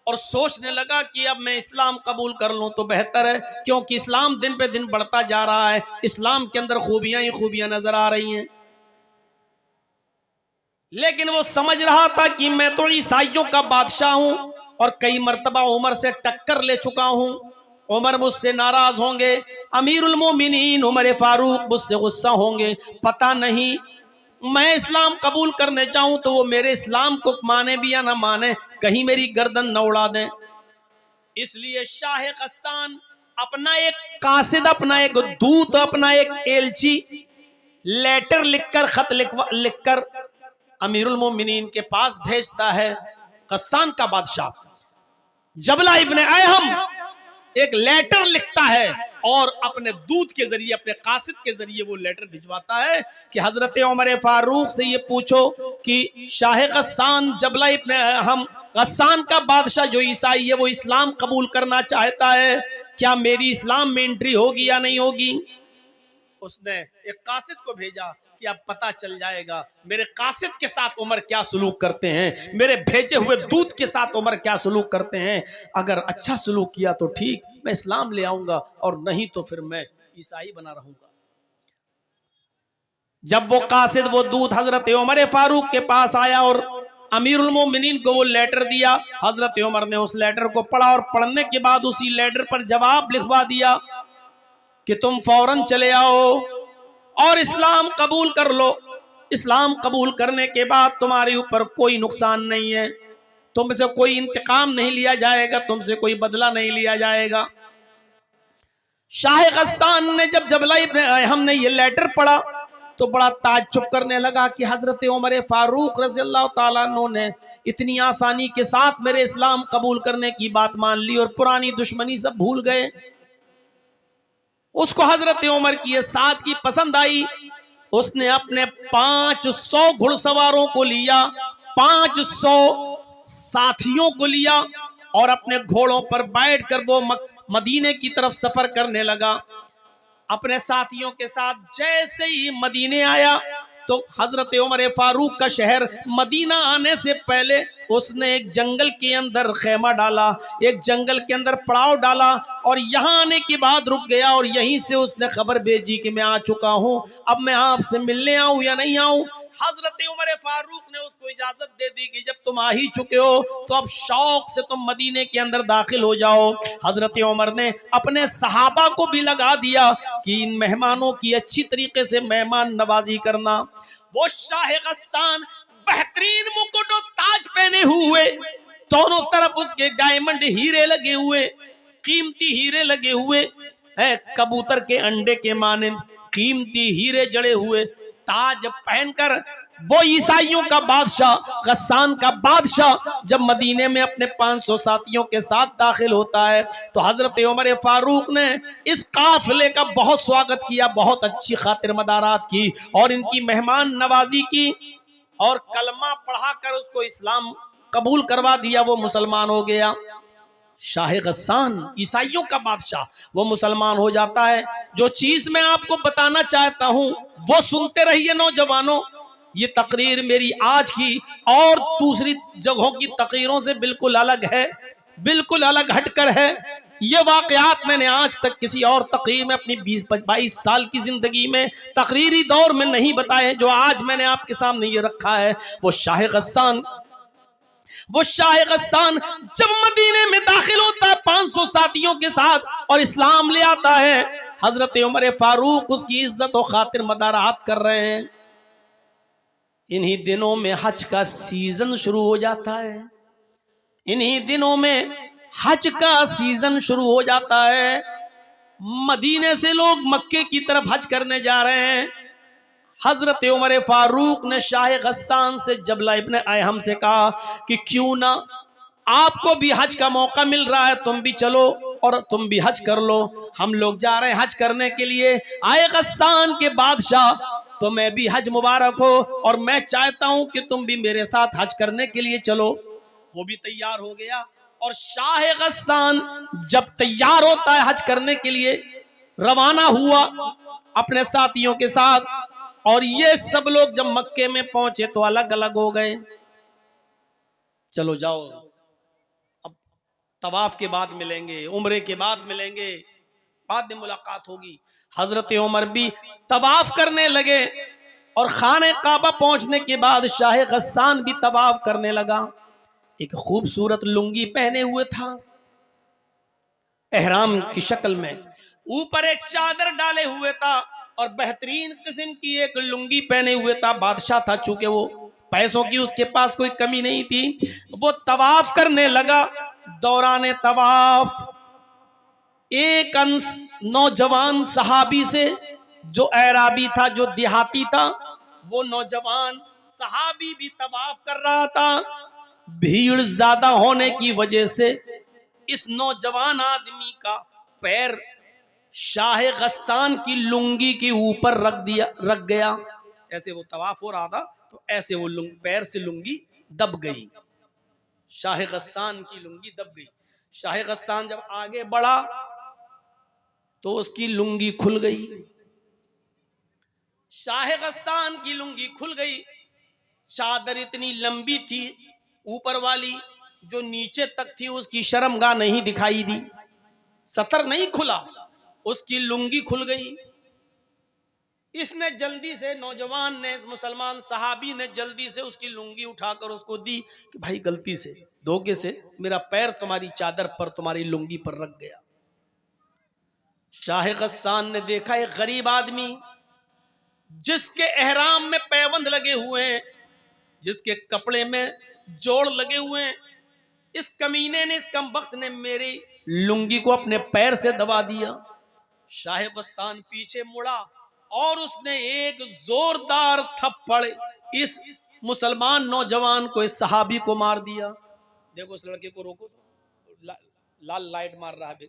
और सोचने लगा कि अब मैं इस्लाम कबूल कर लूं तो बेहतर है, क्योंकि इस्लाम दिन पे दिन बढ़ता जा रहा है, इस्लाम के अंदर खूबियां ही खूबियां नजर आ रही हैं। लेकिन वो समझ रहा था कि मैं तो ईसाइयों का बादशाह हूं और कई मर्तबा उमर से टक्कर ले चुका हूं, उमर मुझसे नाराज होंगे, अमीरुल मोमिनीन उमर फारूक मुझसे गुस्सा होंगे, पता नहीं मैं इस्लाम कबूल करने चाहूं तो वो मेरे इस्लाम को माने भी या ना माने, कहीं मेरी गर्दन न उड़ा दें। इसलिए शाह गस्सान अपना एक कासिद, अपना एक दूत, अपना एक एलची लेटर लिखकर, खत लिखकर अमीरुल मोमिनीन के पास भेजता है। गस्सान का बादशाह जबला इब्ने अयहम एक लेटर लिखता है और अपने दूत के जरिए, अपने कासिद के जरिए वो लेटर भिजवाता है कि हजरत उमर फारूक से ये पूछो कि शाह गस्सान जबला इब्ने अयहम, गस्सान का बादशाह जो ईसाई है, वो इस्लाम कबूल करना चाहता है, क्या मेरी इस्लाम में एंट्री होगी या नहीं होगी। उसने एक कासिद को भेजा कि अब पता चल जाएगा मेरे कासिद के साथ उमर क्या सलूक करते हैं, मेरे भेजे हुए दूत के साथ उमर क्या सलूक करते हैं। अगर अच्छा सलूक किया तो ठीक, मैं इस्लाम ले आऊंगा, और नहीं तो फिर मैं ईसाई बना रहूंगा। जब वो कासिद, वो दूत हजरत उमर फारूक के पास आया और अमीरुल मोमिनीन को वो लेटर दिया, हजरत उमर ने उस लेटर को पढ़ा और पढ़ने के बाद उसी लेटर पर जवाब लिखवा दिया कि तुम फौरन चले आओ और इस्लाम कबूल कर लो। इस्लाम कबूल करने के बाद तुम्हारे ऊपर कोई नुकसान नहीं है, तुमसे कोई इंतकाम नहीं लिया जाएगा, तुमसे कोई बदला नहीं लिया जाएगा। शाह गस्सान ने जब जबला इब्ने अयहम ने ये लेटर पढ़ा तो बड़ा ताज्जुब करने लगा कि हजरत उमर फारूक रज़ी अल्लाह ताला अन्हु ने इतनी आसानी के साथ मेरे इस्लाम कबूल करने की बात मान ली और पुरानी दुश्मनी सब भूल गए। उसको हजरत उमर की ये सादगी पसंद आई। उसने अपने 500 घुड़सवारों को लिया, 500 साथियों को लिया और अपने घोड़ों पर बैठकर वो मदीने की तरफ सफर करने लगा। अपने साथियों के साथ जैसे ही मदीने आया तो हजरत उमर फारूक का शहर मदीना आने से पहले उसने एक जंगल के अंदर खेमा डाला, एक जंगल के अंदर पड़ाव डाला और यहाँ आने के बाद रुक गया और यहीं से उसने खबर भेजी कि मैं आ चुका हूँ, अब मैं आपसे मिलने आऊँ या नहीं आऊँ। हजरत उमर फारूक ने उसको इजाजत दे दी कि जब तुम आ ही चुके हो तो अब शौक से तुम मदीने के अंदर दाखिल हो जाओ। हजरत उमर ने अपने सहाबा को भी लगा दिया कि इन मेहमानों की अच्छी तरीके से मेहमान नवाजी करना। वो शाह गस्सान बेहतरीन मुकुट और ताज पहने हुए, दोनों तरफ उसके डायमंड हीरे लगे हुए, कीमती हीरे लगे हुए है, कबूतर के अंडे के मानिंद कीमती हीरे जड़े हुए ताज पहनकर वो ईसाइयों का बादशाह, गस्सान का बादशाह जब मदीने में अपने 500 साथियों के साथ दाखिल होता है तो हजरत उमर फारूक ने इस काफिले का बहुत स्वागत किया, बहुत अच्छी खातिर मदारात की और इनकी मेहमान नवाजी की और कलमा पढ़ाकर उसको इस्लाम कबूल करवा दिया। वो मुसलमान हो गया। शाह गस्सान ईसाइयों का बादशाह वो मुसलमान हो जाता है। जो चीज मैं आपको बताना चाहता हूं वो सुनते रहिए नौजवानों। ये तकरीर मेरी आज की और दूसरी जगहों की तकरीरों से बिल्कुल अलग है, बिल्कुल अलग हटकर है। ये वाकयात मैंने आज तक किसी और तकरीर में अपनी 20-22 साल की जिंदगी में तकरीरी दौर में नहीं बताए जो आज मैंने आपके सामने ये रखा है। वो शाह गस्सान जब मदीने में दाखिल होता है 500 साथियों के साथ और इस्लाम ले आता है, हजरत उमर फारूक उसकी इज्जत और खातिर मदारात कर रहे हैं। इन्हीं दिनों में हज का सीजन शुरू हो जाता है, इन्हीं दिनों में हज का सीजन शुरू हो जाता है। मदीने से लोग मक्के की तरफ हज करने जा रहे हैं। हजरत उमर फारूक ने शाह गस्सान से जबला इब्न अयहम से कहा कि क्यों ना आपको भी हज का मौका मिल रहा है, तुम भी चलो और तुम भी हज कर लो। हम लोग जा रहे हैं हज करने के लिए, आए गस्सान के बादशाह, तो मैं भी हज मुबारक हो और मैं चाहता हूं कि तुम भी मेरे साथ हज करने के लिए चलो। वो भी तैयार हो गया और शाह गस्सान जब तैयार होता है हज करने के लिए रवाना हुआ अपने साथियों के साथ। और ये सब लोग जब मक्के में पहुंचे तो अलग अलग हो गए। चलो जाओ, अब तवाफ के बाद मिलेंगे, उम्रे के बाद मिलेंगे, बाद में मुलाकात होगी। हजरत उमर भी तवाफ करने लगे और खाने काबा पहुंचने के बाद शाह गस्सान भी तवाफ करने लगा। एक खूबसूरत लुंगी पहने हुए था एहराम की शक्ल में, ऊपर एक चादर डाले हुए था और बेहतरीन किस्म की एक लुंगी पहने हुए था। बादशाह था, चूंकि वो पैसों की उसके पास कोई कमी नहीं थी। वो तवाफ करने लगा। दौरान तवाफ एक नौजवान सहाबी से, जो एराबी था, जो देहाती था, वो नौजवान सहाबी भी तवाफ कर रहा था। भीड़ ज्यादा होने की वजह से इस नौजवान आदमी का पैर शाह गस्सान की लुंगी के ऊपर रख गया। ऐसे वो तवाफ हो रहा था तो ऐसे वो पैर से लुंगी दब गई, शाह गस्सान की लुंगी दब गई। शाह गस्सान जब आगे बढ़ा तो उसकी लुंगी खुल गई। शाह गस्सान की लुंगी खुल गई। चादर इतनी लंबी थी ऊपर वाली, जो नीचे तक थी उसकी शर्मगाह नहीं दिखाई दी, सतर नहीं खुला, उसकी लुंगी खुल गई। इसने जल्दी से, नौजवान ने, इस मुसलमान सहाबी ने जल्दी से उसकी लुंगी उठाकर उसको दी कि भाई गलती से, धोखे से मेरा पैर तुम्हारी चादर पर, तुम्हारी लुंगी पर रख गया। शाह गस्सान ने देखा एक गरीब आदमी जिसके एहराम में पैबंद लगे हुए हैं, जिसके कपड़े में जोड़ लगे हुए हैं, इस कमीने ने, इस कमबख्त ने मेरी लुंगी को अपने पैर से दबा दिया। शाह गस्सान पीछे मुड़ा और उसने एक जोरदार थप्पड़ इस मुसलमान नौजवान को, इस सहाबी को मार दिया। देखो उस लड़के को रोको, लाल लाइट मार रहा है।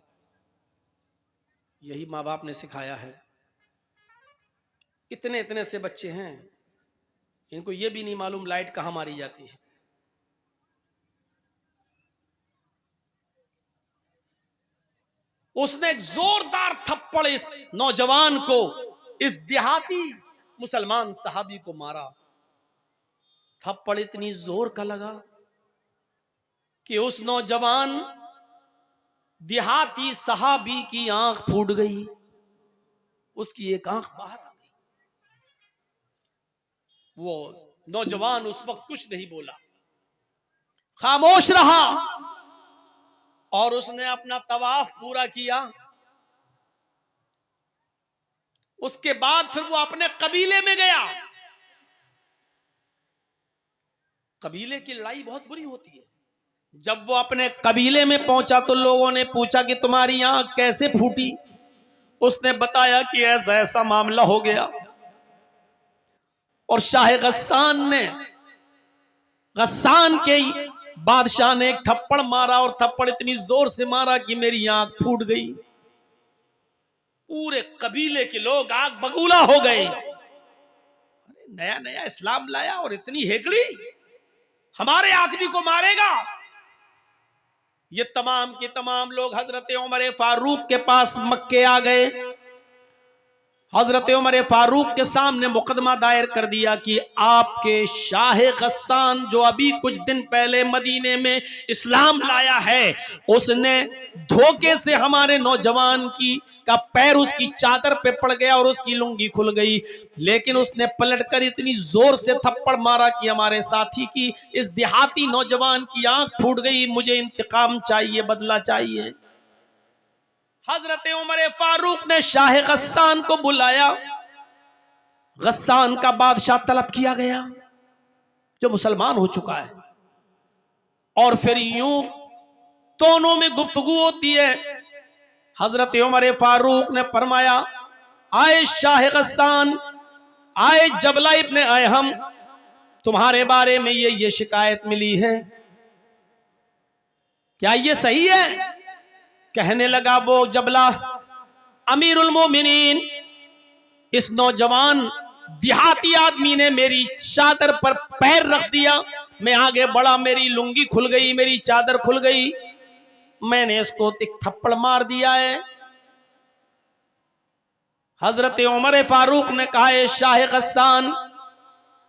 यही माँ बाप ने सिखाया है। इतने इतने से बच्चे हैं, इनको ये भी नहीं मालूम लाइट कहां मारी जाती है। उसने एक जोरदार थप्पड़ इस नौजवान को, इस देहाती मुसलमान सहाबी को मारा। थप्पड़ इतनी जोर का लगा कि उस नौजवान देहाती सहाबी की आंख फूट गई, उसकी एक आंख बाहर आ गई। वो नौजवान उस वक्त कुछ नहीं बोला, खामोश रहा और उसने अपना तवाफ पूरा किया। उसके बाद फिर वो अपने कबीले में गया। कबीले की लड़ाई बहुत बुरी होती है। जब वो अपने कबीले में पहुंचा तो लोगों ने पूछा कि तुम्हारी आंख कैसे फूटी। उसने बताया कि ऐसा ऐसा मामला हो गया और शाह गस्सान के बादशाह ने एक थप्पड़ मारा और थप्पड़ इतनी जोर से मारा कि मेरी आंख फूट गई। पूरे कबीले के लोग आग बगूला हो गए। अरे नया नया इस्लाम लाया और इतनी हेकड़ी, हमारे आदमी को मारेगा। ये तमाम के तमाम लोग हजरत उमर फारूक के पास मक्के आ गए। हजरत उमर फारूक के सामने मुकदमा दायर कर दिया कि आपके शाह गस्सान जो अभी कुछ दिन पहले मदीने में इस्लाम लाया है, उसने धोखे से हमारे नौजवान का पैर उसकी चादर पे पड़ गया और उसकी लुंगी खुल गई। लेकिन उसने पलटकर इतनी जोर से थप्पड़ मारा कि हमारे साथी की, इस देहाती नौजवान की आंख फूट गई। मुझे इंतकाम चाहिए, बदला चाहिए। हजरत उमर फारूक ने शाह गस्सान को बुलाया। गस्सान का बादशाह तलब किया गया जो मुसलमान हो चुका है, और फिर यूं दोनों में गुफ्तगू होती है। हजरत उमर फारूक ने फरमाया, आए शाह गस्सान, आए जबला इब्ने अहम, तुम्हारे बारे में ये शिकायत मिली है, क्या ये सही है? कहने लगा वो जबला, अमीरुल मोमिनीन, इस नौजवान देहाती आदमी ने मेरी चादर पर पैर रख दिया। मैं आगे बढ़ा, मेरी लुंगी खुल गई, मेरी चादर खुल गई, मैंने इसको थप्पड़ मार दिया है। हजरत उमर फारूक ने कहा, शाह गस्सान,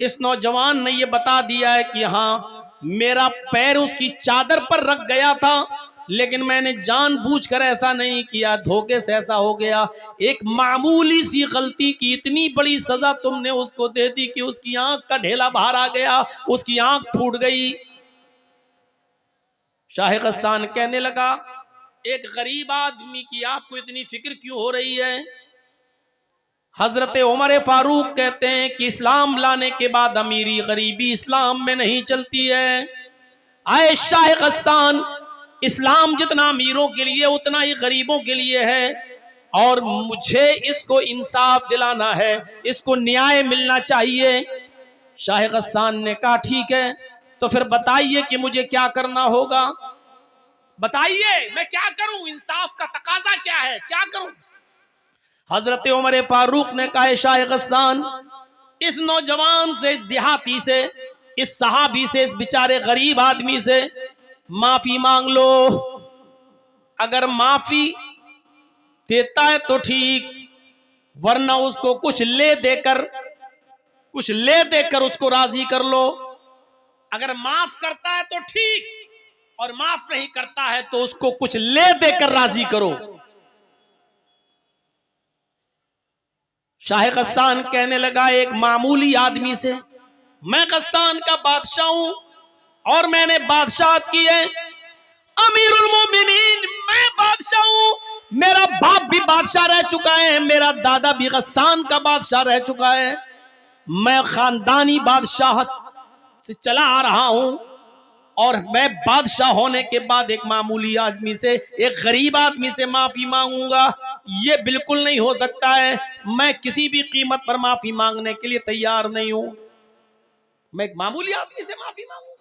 इस नौजवान ने यह बता दिया है कि हाँ मेरा पैर उसकी चादर पर रख गया था, लेकिन मैंने जानबूझकर ऐसा नहीं किया, धोखे से ऐसा हो गया। एक मामूली सी गलती की इतनी बड़ी सजा तुमने उसको दे दी कि उसकी आंख का ढेला बाहर आ गया, उसकी आंख फूट गई। शाह गस्सान कहने लगा, एक गरीब आदमी की आपको इतनी फिक्र क्यों हो रही है? हजरत उमर फारूक कहते हैं कि इस्लाम लाने के बाद अमीरी गरीबी इस्लाम में नहीं चलती है। आए शाह गस्सान, इस्लाम जितना अमीरों के लिए उतना ही गरीबों के लिए है, और मुझे इसको इंसाफ दिलाना है, इसको न्याय मिलना चाहिए। शाह गस्सान ने कहा, ठीक है, तो फिर बताइए कि मुझे क्या करना होगा, बताइए मैं क्या करूं, इंसाफ का तकाजा क्या है, क्या करूं? हजरत उमर फारूक ने कहा, शाह गस्सान, इस नौजवान से, इस देहाती से, इस सहाबी से, इस बेचारे गरीब आदमी से माफी मांग लो। अगर माफी देता है तो ठीक, वरना उसको कुछ ले देकर उसको राजी कर लो। अगर माफ करता है तो ठीक, और माफ नहीं करता है तो उसको कुछ ले देकर राजी करो। शाह गस्सान कहने लगा, एक मामूली आदमी से, मैं गस्सान का बादशाह हूं और मैंने बादशाहत की है, अमीरुल मोमिनीन, मैं बादशाह हूं, मेरा बाप भी बादशाह रह चुका है, मेरा दादा भी गस्सान का बादशाह रह चुका है, मैं खानदानी बादशाहत से चला आ रहा हूं, और मैं बादशाह होने के बाद एक मामूली आदमी से, एक गरीब आदमी से माफी मांगूंगा, ये बिल्कुल नहीं हो सकता है, मैं किसी भी कीमत पर माफी मांगने के लिए तैयार नहीं हूं, मैं एक मामूली आदमी से माफी मांगूंगा।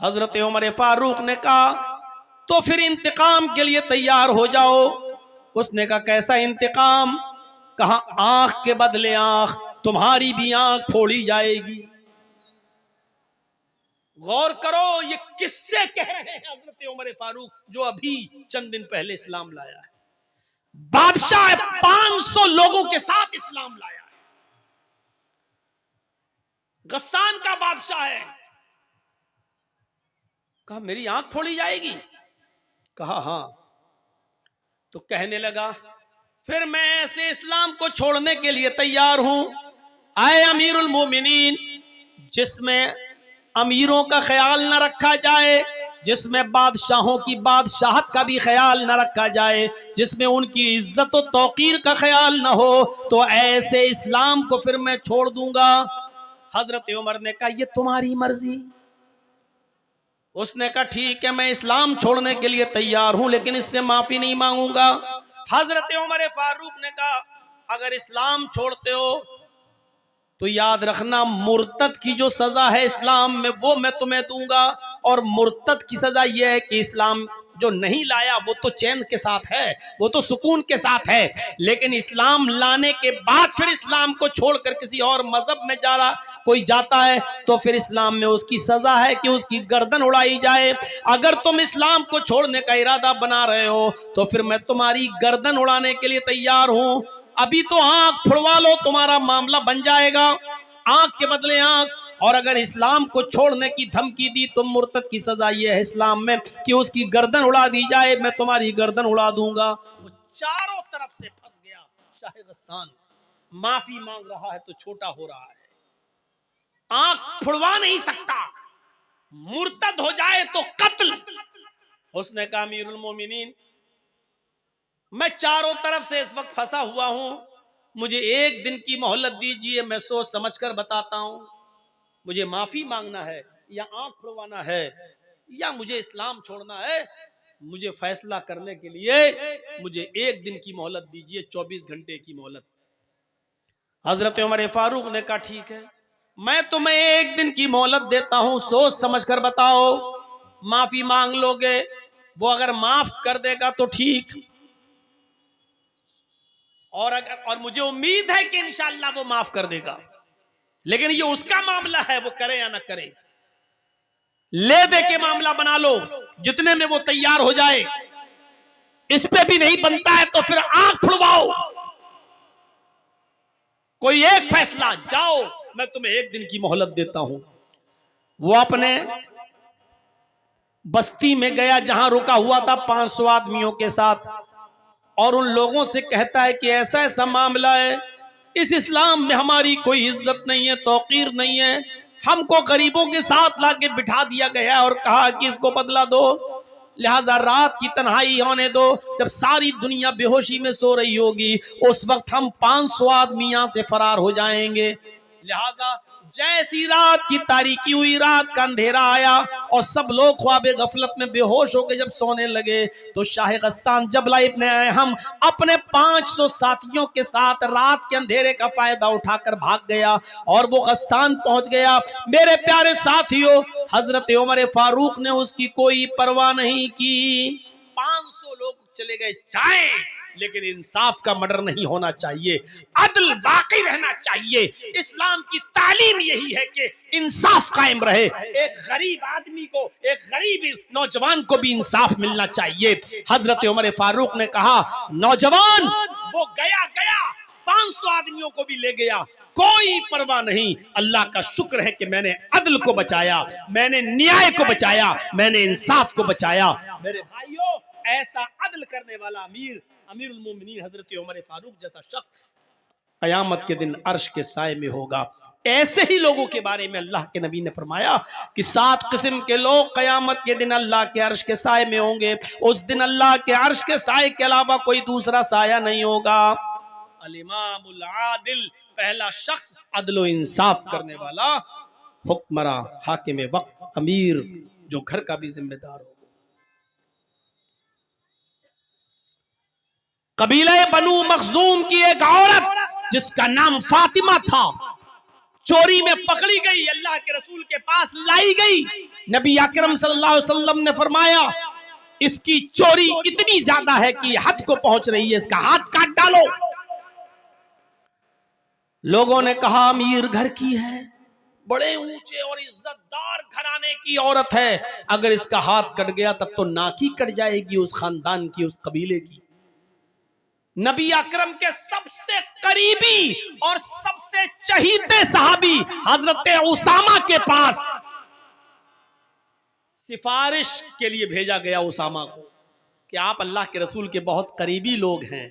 हजरत उमर फारूक ने कहा तो फिर इंतकाम के लिए तैयार हो जाओ। उसने कहा कैसा इंतकाम? कहा आंख के बदले आंख, तुम्हारी भी आंख फोड़ी जाएगी। गौर करो ये किससे कह रहे हैं हजरत उमर फारूक, जो अभी चंद दिन पहले इस्लाम लाया है। बादशाह 500 लोगों के साथ इस्लाम लाया है, गस्सान का बादशाह है। कहा मेरी आंख फोड़ी जाएगी? कहा हां। तो कहने लगा फिर मैं ऐसे इस्लाम को छोड़ने के लिए तैयार हूं। आए अमीरुल मोमिनीन, जिसमें अमीरों का ख्याल न रखा जाए, जिसमें बादशाहों की बादशाहत का भी ख्याल न रखा जाए, जिसमें उनकी इज्जत और तौकीर का ख्याल न हो, तो ऐसे इस्लाम को फिर मैं छोड़ दूंगा। हजरत उमर ने कहा ये तुम्हारी मर्जी। उसने कहा ठीक है, मैं इस्लाम छोड़ने के लिए तैयार हूं, लेकिन इससे माफी नहीं मांगूंगा। हजरत उमर फारूक ने कहा अगर इस्लाम छोड़ते हो तो याद रखना मुर्तद की जो सजा है इस्लाम में वो मैं तुम्हें दूंगा, और मुर्तद की सजा यह है कि इस्लाम जो नहीं लाया वो तो चैन के साथ है, वो तो सुकून के साथ है, लेकिन इस्लाम लाने के बाद फिर इस्लाम को छोड़कर किसी और मजहब में जा रहा कोई जाता है तो फिर इस्लाम में उसकी सजा है कि उसकी गर्दन उड़ाई जाए। अगर तुम इस्लाम को छोड़ने का इरादा बना रहे हो तो फिर मैं तुम्हारी गर्दन उड़ाने के लिए तैयार हूं। अभी तो आंख फुड़वा लो, तुम्हारा मामला बन जाएगा, आंख के बदले आंख। और अगर इस्लाम को छोड़ने की धमकी दी तो मुर्तद की सजा यह है इस्लाम में कि उसकी गर्दन उड़ा दी जाए, मैं तुम्हारी गर्दन उड़ा दूंगा। वो चारों तरफ से फंस गया। शाह गस्सान माफी मांग रहा है तो छोटा हो रहा है, आंख फुड़वा नहीं सकता, मुर्तद हो जाए तो कत्ल। उसने कहा अमीरुल मोमिनीन मैं चारों तरफ से इस वक्त फंसा हुआ हूं, मुझे एक दिन की मोहलत दीजिए, मैं सोच समझकर बताता हूं, मुझे माफी मांगना है या आंख फुड़वाना है या मुझे इस्लाम छोड़ना है, मुझे फैसला करने के लिए मुझे एक दिन की मोहलत दीजिए, 24 घंटे की मोहलत। हजरत उमर फारूक ने कहा ठीक है, मैं तुम्हें एक दिन की मोहलत देता हूं, सोच समझकर बताओ, माफी मांग लोगे, वो अगर माफ कर देगा तो ठीक, और मुझे उम्मीद है कि इंशाअल्लाह वो माफ कर देगा, लेकिन ये उसका मामला है, वो करे या ना करे। ले दे के मामला बना लो, जितने में वो तैयार हो जाए। इस पे भी नहीं बनता है तो फिर आंख फुड़वाओ, कोई एक फैसला, जाओ मैं तुम्हें एक दिन की मोहलत देता हूं। वो अपने बस्ती में गया जहां रुका हुआ था 500 आदमियों के साथ, और उन लोगों से कहता है कि ऐसा ऐसा मामला है, इस इस्लाम में हमारी कोई इज्जत नहीं है, तौकीर नहीं है, हमको गरीबों के साथ लाके बिठा दिया गया और कहा कि इसको बदला दो, लिहाजा रात की तन्हाई होने दो, जब सारी दुनिया बेहोशी में सो रही होगी उस वक्त हम 500 आदमी यहां से फरार हो जाएंगे। लिहाजा जैसी रात की तारीकी हुई, रात का अंधेरा आया और सब लोग ख्वाबे गफलत में बेहोश होकर जब सोने लगे, तो शाह गस्सान जबला इब्ने हम अपने 500 साथियों के साथ रात के अंधेरे का फायदा उठाकर भाग गया और वो गस्सान पहुंच गया। मेरे प्यारे साथियों, हजरत उमर फारूक ने उसकी कोई परवाह नहीं की। 500 लोग चले गए जाए, लेकिन इंसाफ का मर्डर नहीं होना चाहिए, अदल बाकी रहना चाहिए। इस्लाम की तालीम यही है कि इंसाफ कायम रहे, एक गरीब आदमी को, एक गरीब नौजवान को भी इंसाफ मिलना चाहिए। हजरत उमर फारूक ने कहा नौजवान वो गया गया, 500 आदमियों को भी ले गया, कोई परवाह नहीं, अल्लाह का शुक्र है कि मैंने अदल को बचाया, मैंने न्याय को बचाया, मैंने इंसाफ को बचाया। मेरे भाइयों, ऐसा अदल करने वाला अमीरुल मोमिनीन हजरत उमर फारूक जैसा शख्स कयामत के दिन अर्श के साए में होगा। ऐसे ही लोगों के बारे में अल्लाह के नबी ने फरमाया कि 7 किस्म के लोग कयामत के दिन अल्लाह के अर्श के साए में होंगे। उस दिन अल्लाह के अर्श के साए के अलावा कोई दूसरा साया नहीं होगा। अल इमामुल आदिल, पहला शख्स अदल इंसाफ करने वाला, हुक्मरा हाकिम वक्त, अमीर जो घर का भी जिम्मेदार हो। कबीले बनु मखजूम की एक औरत जिसका नाम फातिमा था, चोरी में पकड़ी गई, अल्लाह के रसूल के पास लाई गई। नबी अकरम सल्लल्लाहु अलैहि वसल्लम ने फरमाया इसकी चोरी इतनी ज्यादा है कि हद को पहुंच रही है, इसका हाथ काट डालो। लोगों ने कहा अमीर घर की है, बड़े ऊंचे और इज्जतदार घराने की औरत है, अगर इसका हाथ कट गया तब तो नाक ही कट जाएगी उस खानदान की, उस कबीले की। नबी अकरम के सबसे करीबी और सबसे चहीते सहाबी हजरत उसामा के पास सिफारिश के लिए भेजा गया उसामा को कि आप अल्लाह के रसूल के बहुत करीबी लोग हैं,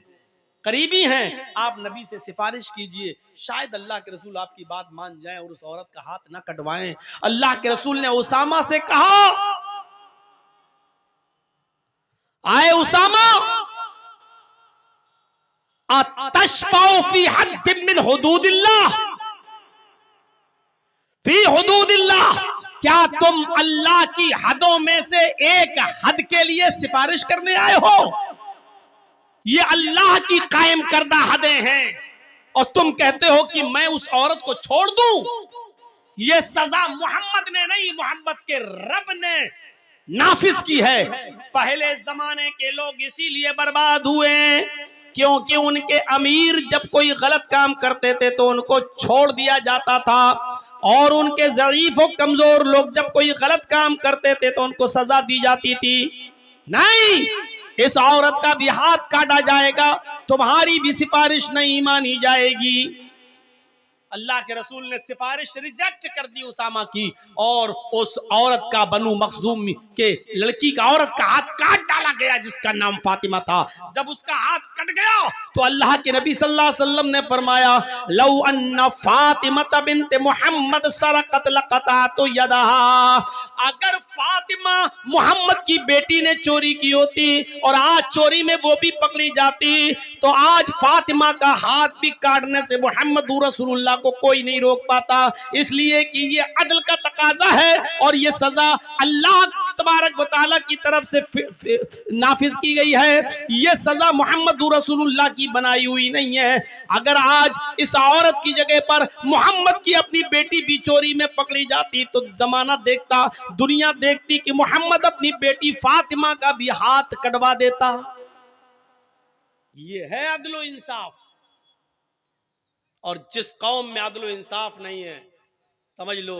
करीबी हैं, आप नबी से सिफारिश कीजिए, शायद अल्लाह के रसूल आपकी बात मान जाएं और उस औरत का हाथ ना कटवाएं। अल्लाह के रसूल ने उसामा से कहा, आए उसामा, अतशफौ फी हद्द मिन हुदूदिल्लाह, फी हुदूदिल्लाह, क्या तुम अल्लाह की हदों में से एक हद के लिए सिफारिश करने आए हो? ये अल्लाह की कायम करदा हदें हैं और तुम कहते हो कि मैं उस औरत को छोड़ दूं? ये सजा मोहम्मद ने नहीं, मोहम्मद के रब ने नाफिज की है। पहले जमाने के लोग इसीलिए बर्बाद हुए क्योंकि उनके अमीर जब कोई गलत काम करते थे तो उनको छोड़ दिया जाता था, और उनके ज़ईफ और कमजोर लोग जब कोई गलत काम करते थे तो उनको सजा दी जाती थी। नहीं, इस औरत का भी हाथ काटा जाएगा, तुम्हारी भी सिफारिश नहीं मानी जाएगी। अल्लाह के रसूल ने सिफारिश रिजेक्ट कर दी उसामा की, और उस औरत का, बनु मखजूम के लड़की का, औरत का हाथ काट डाला गया जिसका नाम फातिमा था। जब उसका हाथ कट गया तो अल्लाह के नबी सल्लल्लाहु अलैहि वसल्लम ने फरमाया, लौ अन्ना फातिमा बिन्त मुहम्मद सरकत लक़तअतु यदहा, अगर फातिमा मोहम्मद की बेटी ने चोरी की होती और आज चोरी में वो भी पकड़ी जाती तो आज फातिमा का हाथ भी काटने से मोहम्मद रसूलुल्लाह को कोई नहीं रोक पाता, इसलिए कि ये अदल का तकाजा है और ये सजा अल्लाह तबारक व तआला की तरफ से नाफिज की गई है। ये सजा मोहम्मद रसूलुल्लाह की बनाई हुई नहीं है। अगर आज इस औरत की जगह पर मोहम्मद की अपनी बेटी भी चोरी में पकड़ी जाती तो जमाना देखता, दुनिया देखती कि मोहम्मद अपनी बेटी फातिमा का भी हाथ कटवा देता। ये है अदल व इंसाफ। और जिस कौम में अदल व इंसाफ नहीं है, समझ लो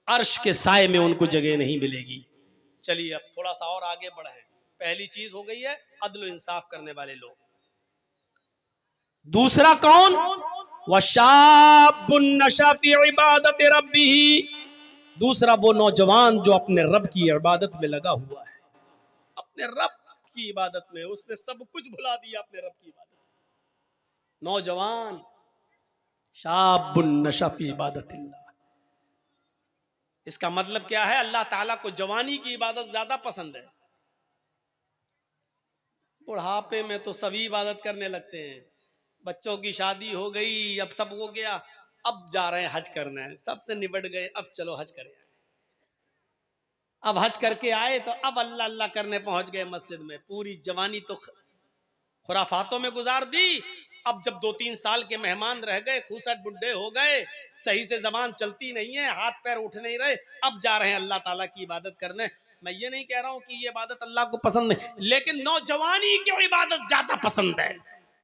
अर्श के साए में उनको जगह नहीं मिलेगी। चलिए अब थोड़ा सा और आगे बढ़े। पहली चीज हो गई है अदल व इंसाफ करने वाले लोग। दूसरा कौन? वशाबुन नशा फी इबादत रब्बिही, दूसरा वो नौजवान जो अपने रब की इबादत में लगा हुआ है, अपने रब की इबादत में, उसने सब कुछ भुला दिया अपने रब की इबादत। नौजवान शाबुन नशा फी इबादतिल्लाह, इसका मतलब क्या है? अल्लाह ताला को जवानी की इबादत ज्यादा पसंद है। बुढ़ापे में तो सभी इबादत करने लगते हैं, बच्चों की शादी हो गई, अब सब हो गया, अब जा रहे हैं हज करना है, सबसे निबट गए, अब चलो हज करें। अब हज करके आए तो अब अल्लाह अल्लाह करने पहुंच गए मस्जिद में। पूरी जवानी तो खुराफातों में गुजार दी, अब जब 2-3 साल के मेहमान रह गए, खूसट बुढ़े हो गए, सही से जबान चलती नहीं है, हाथ पैर उठ नहीं रहे, अब जा रहे हैं अल्लाह ताला की इबादत करने। मैं ये नहीं कह रहा हूं कि ये इबादत अल्लाह को पसंद नहीं, लेकिन नौजवानी की इबादत ज्यादा पसंद है।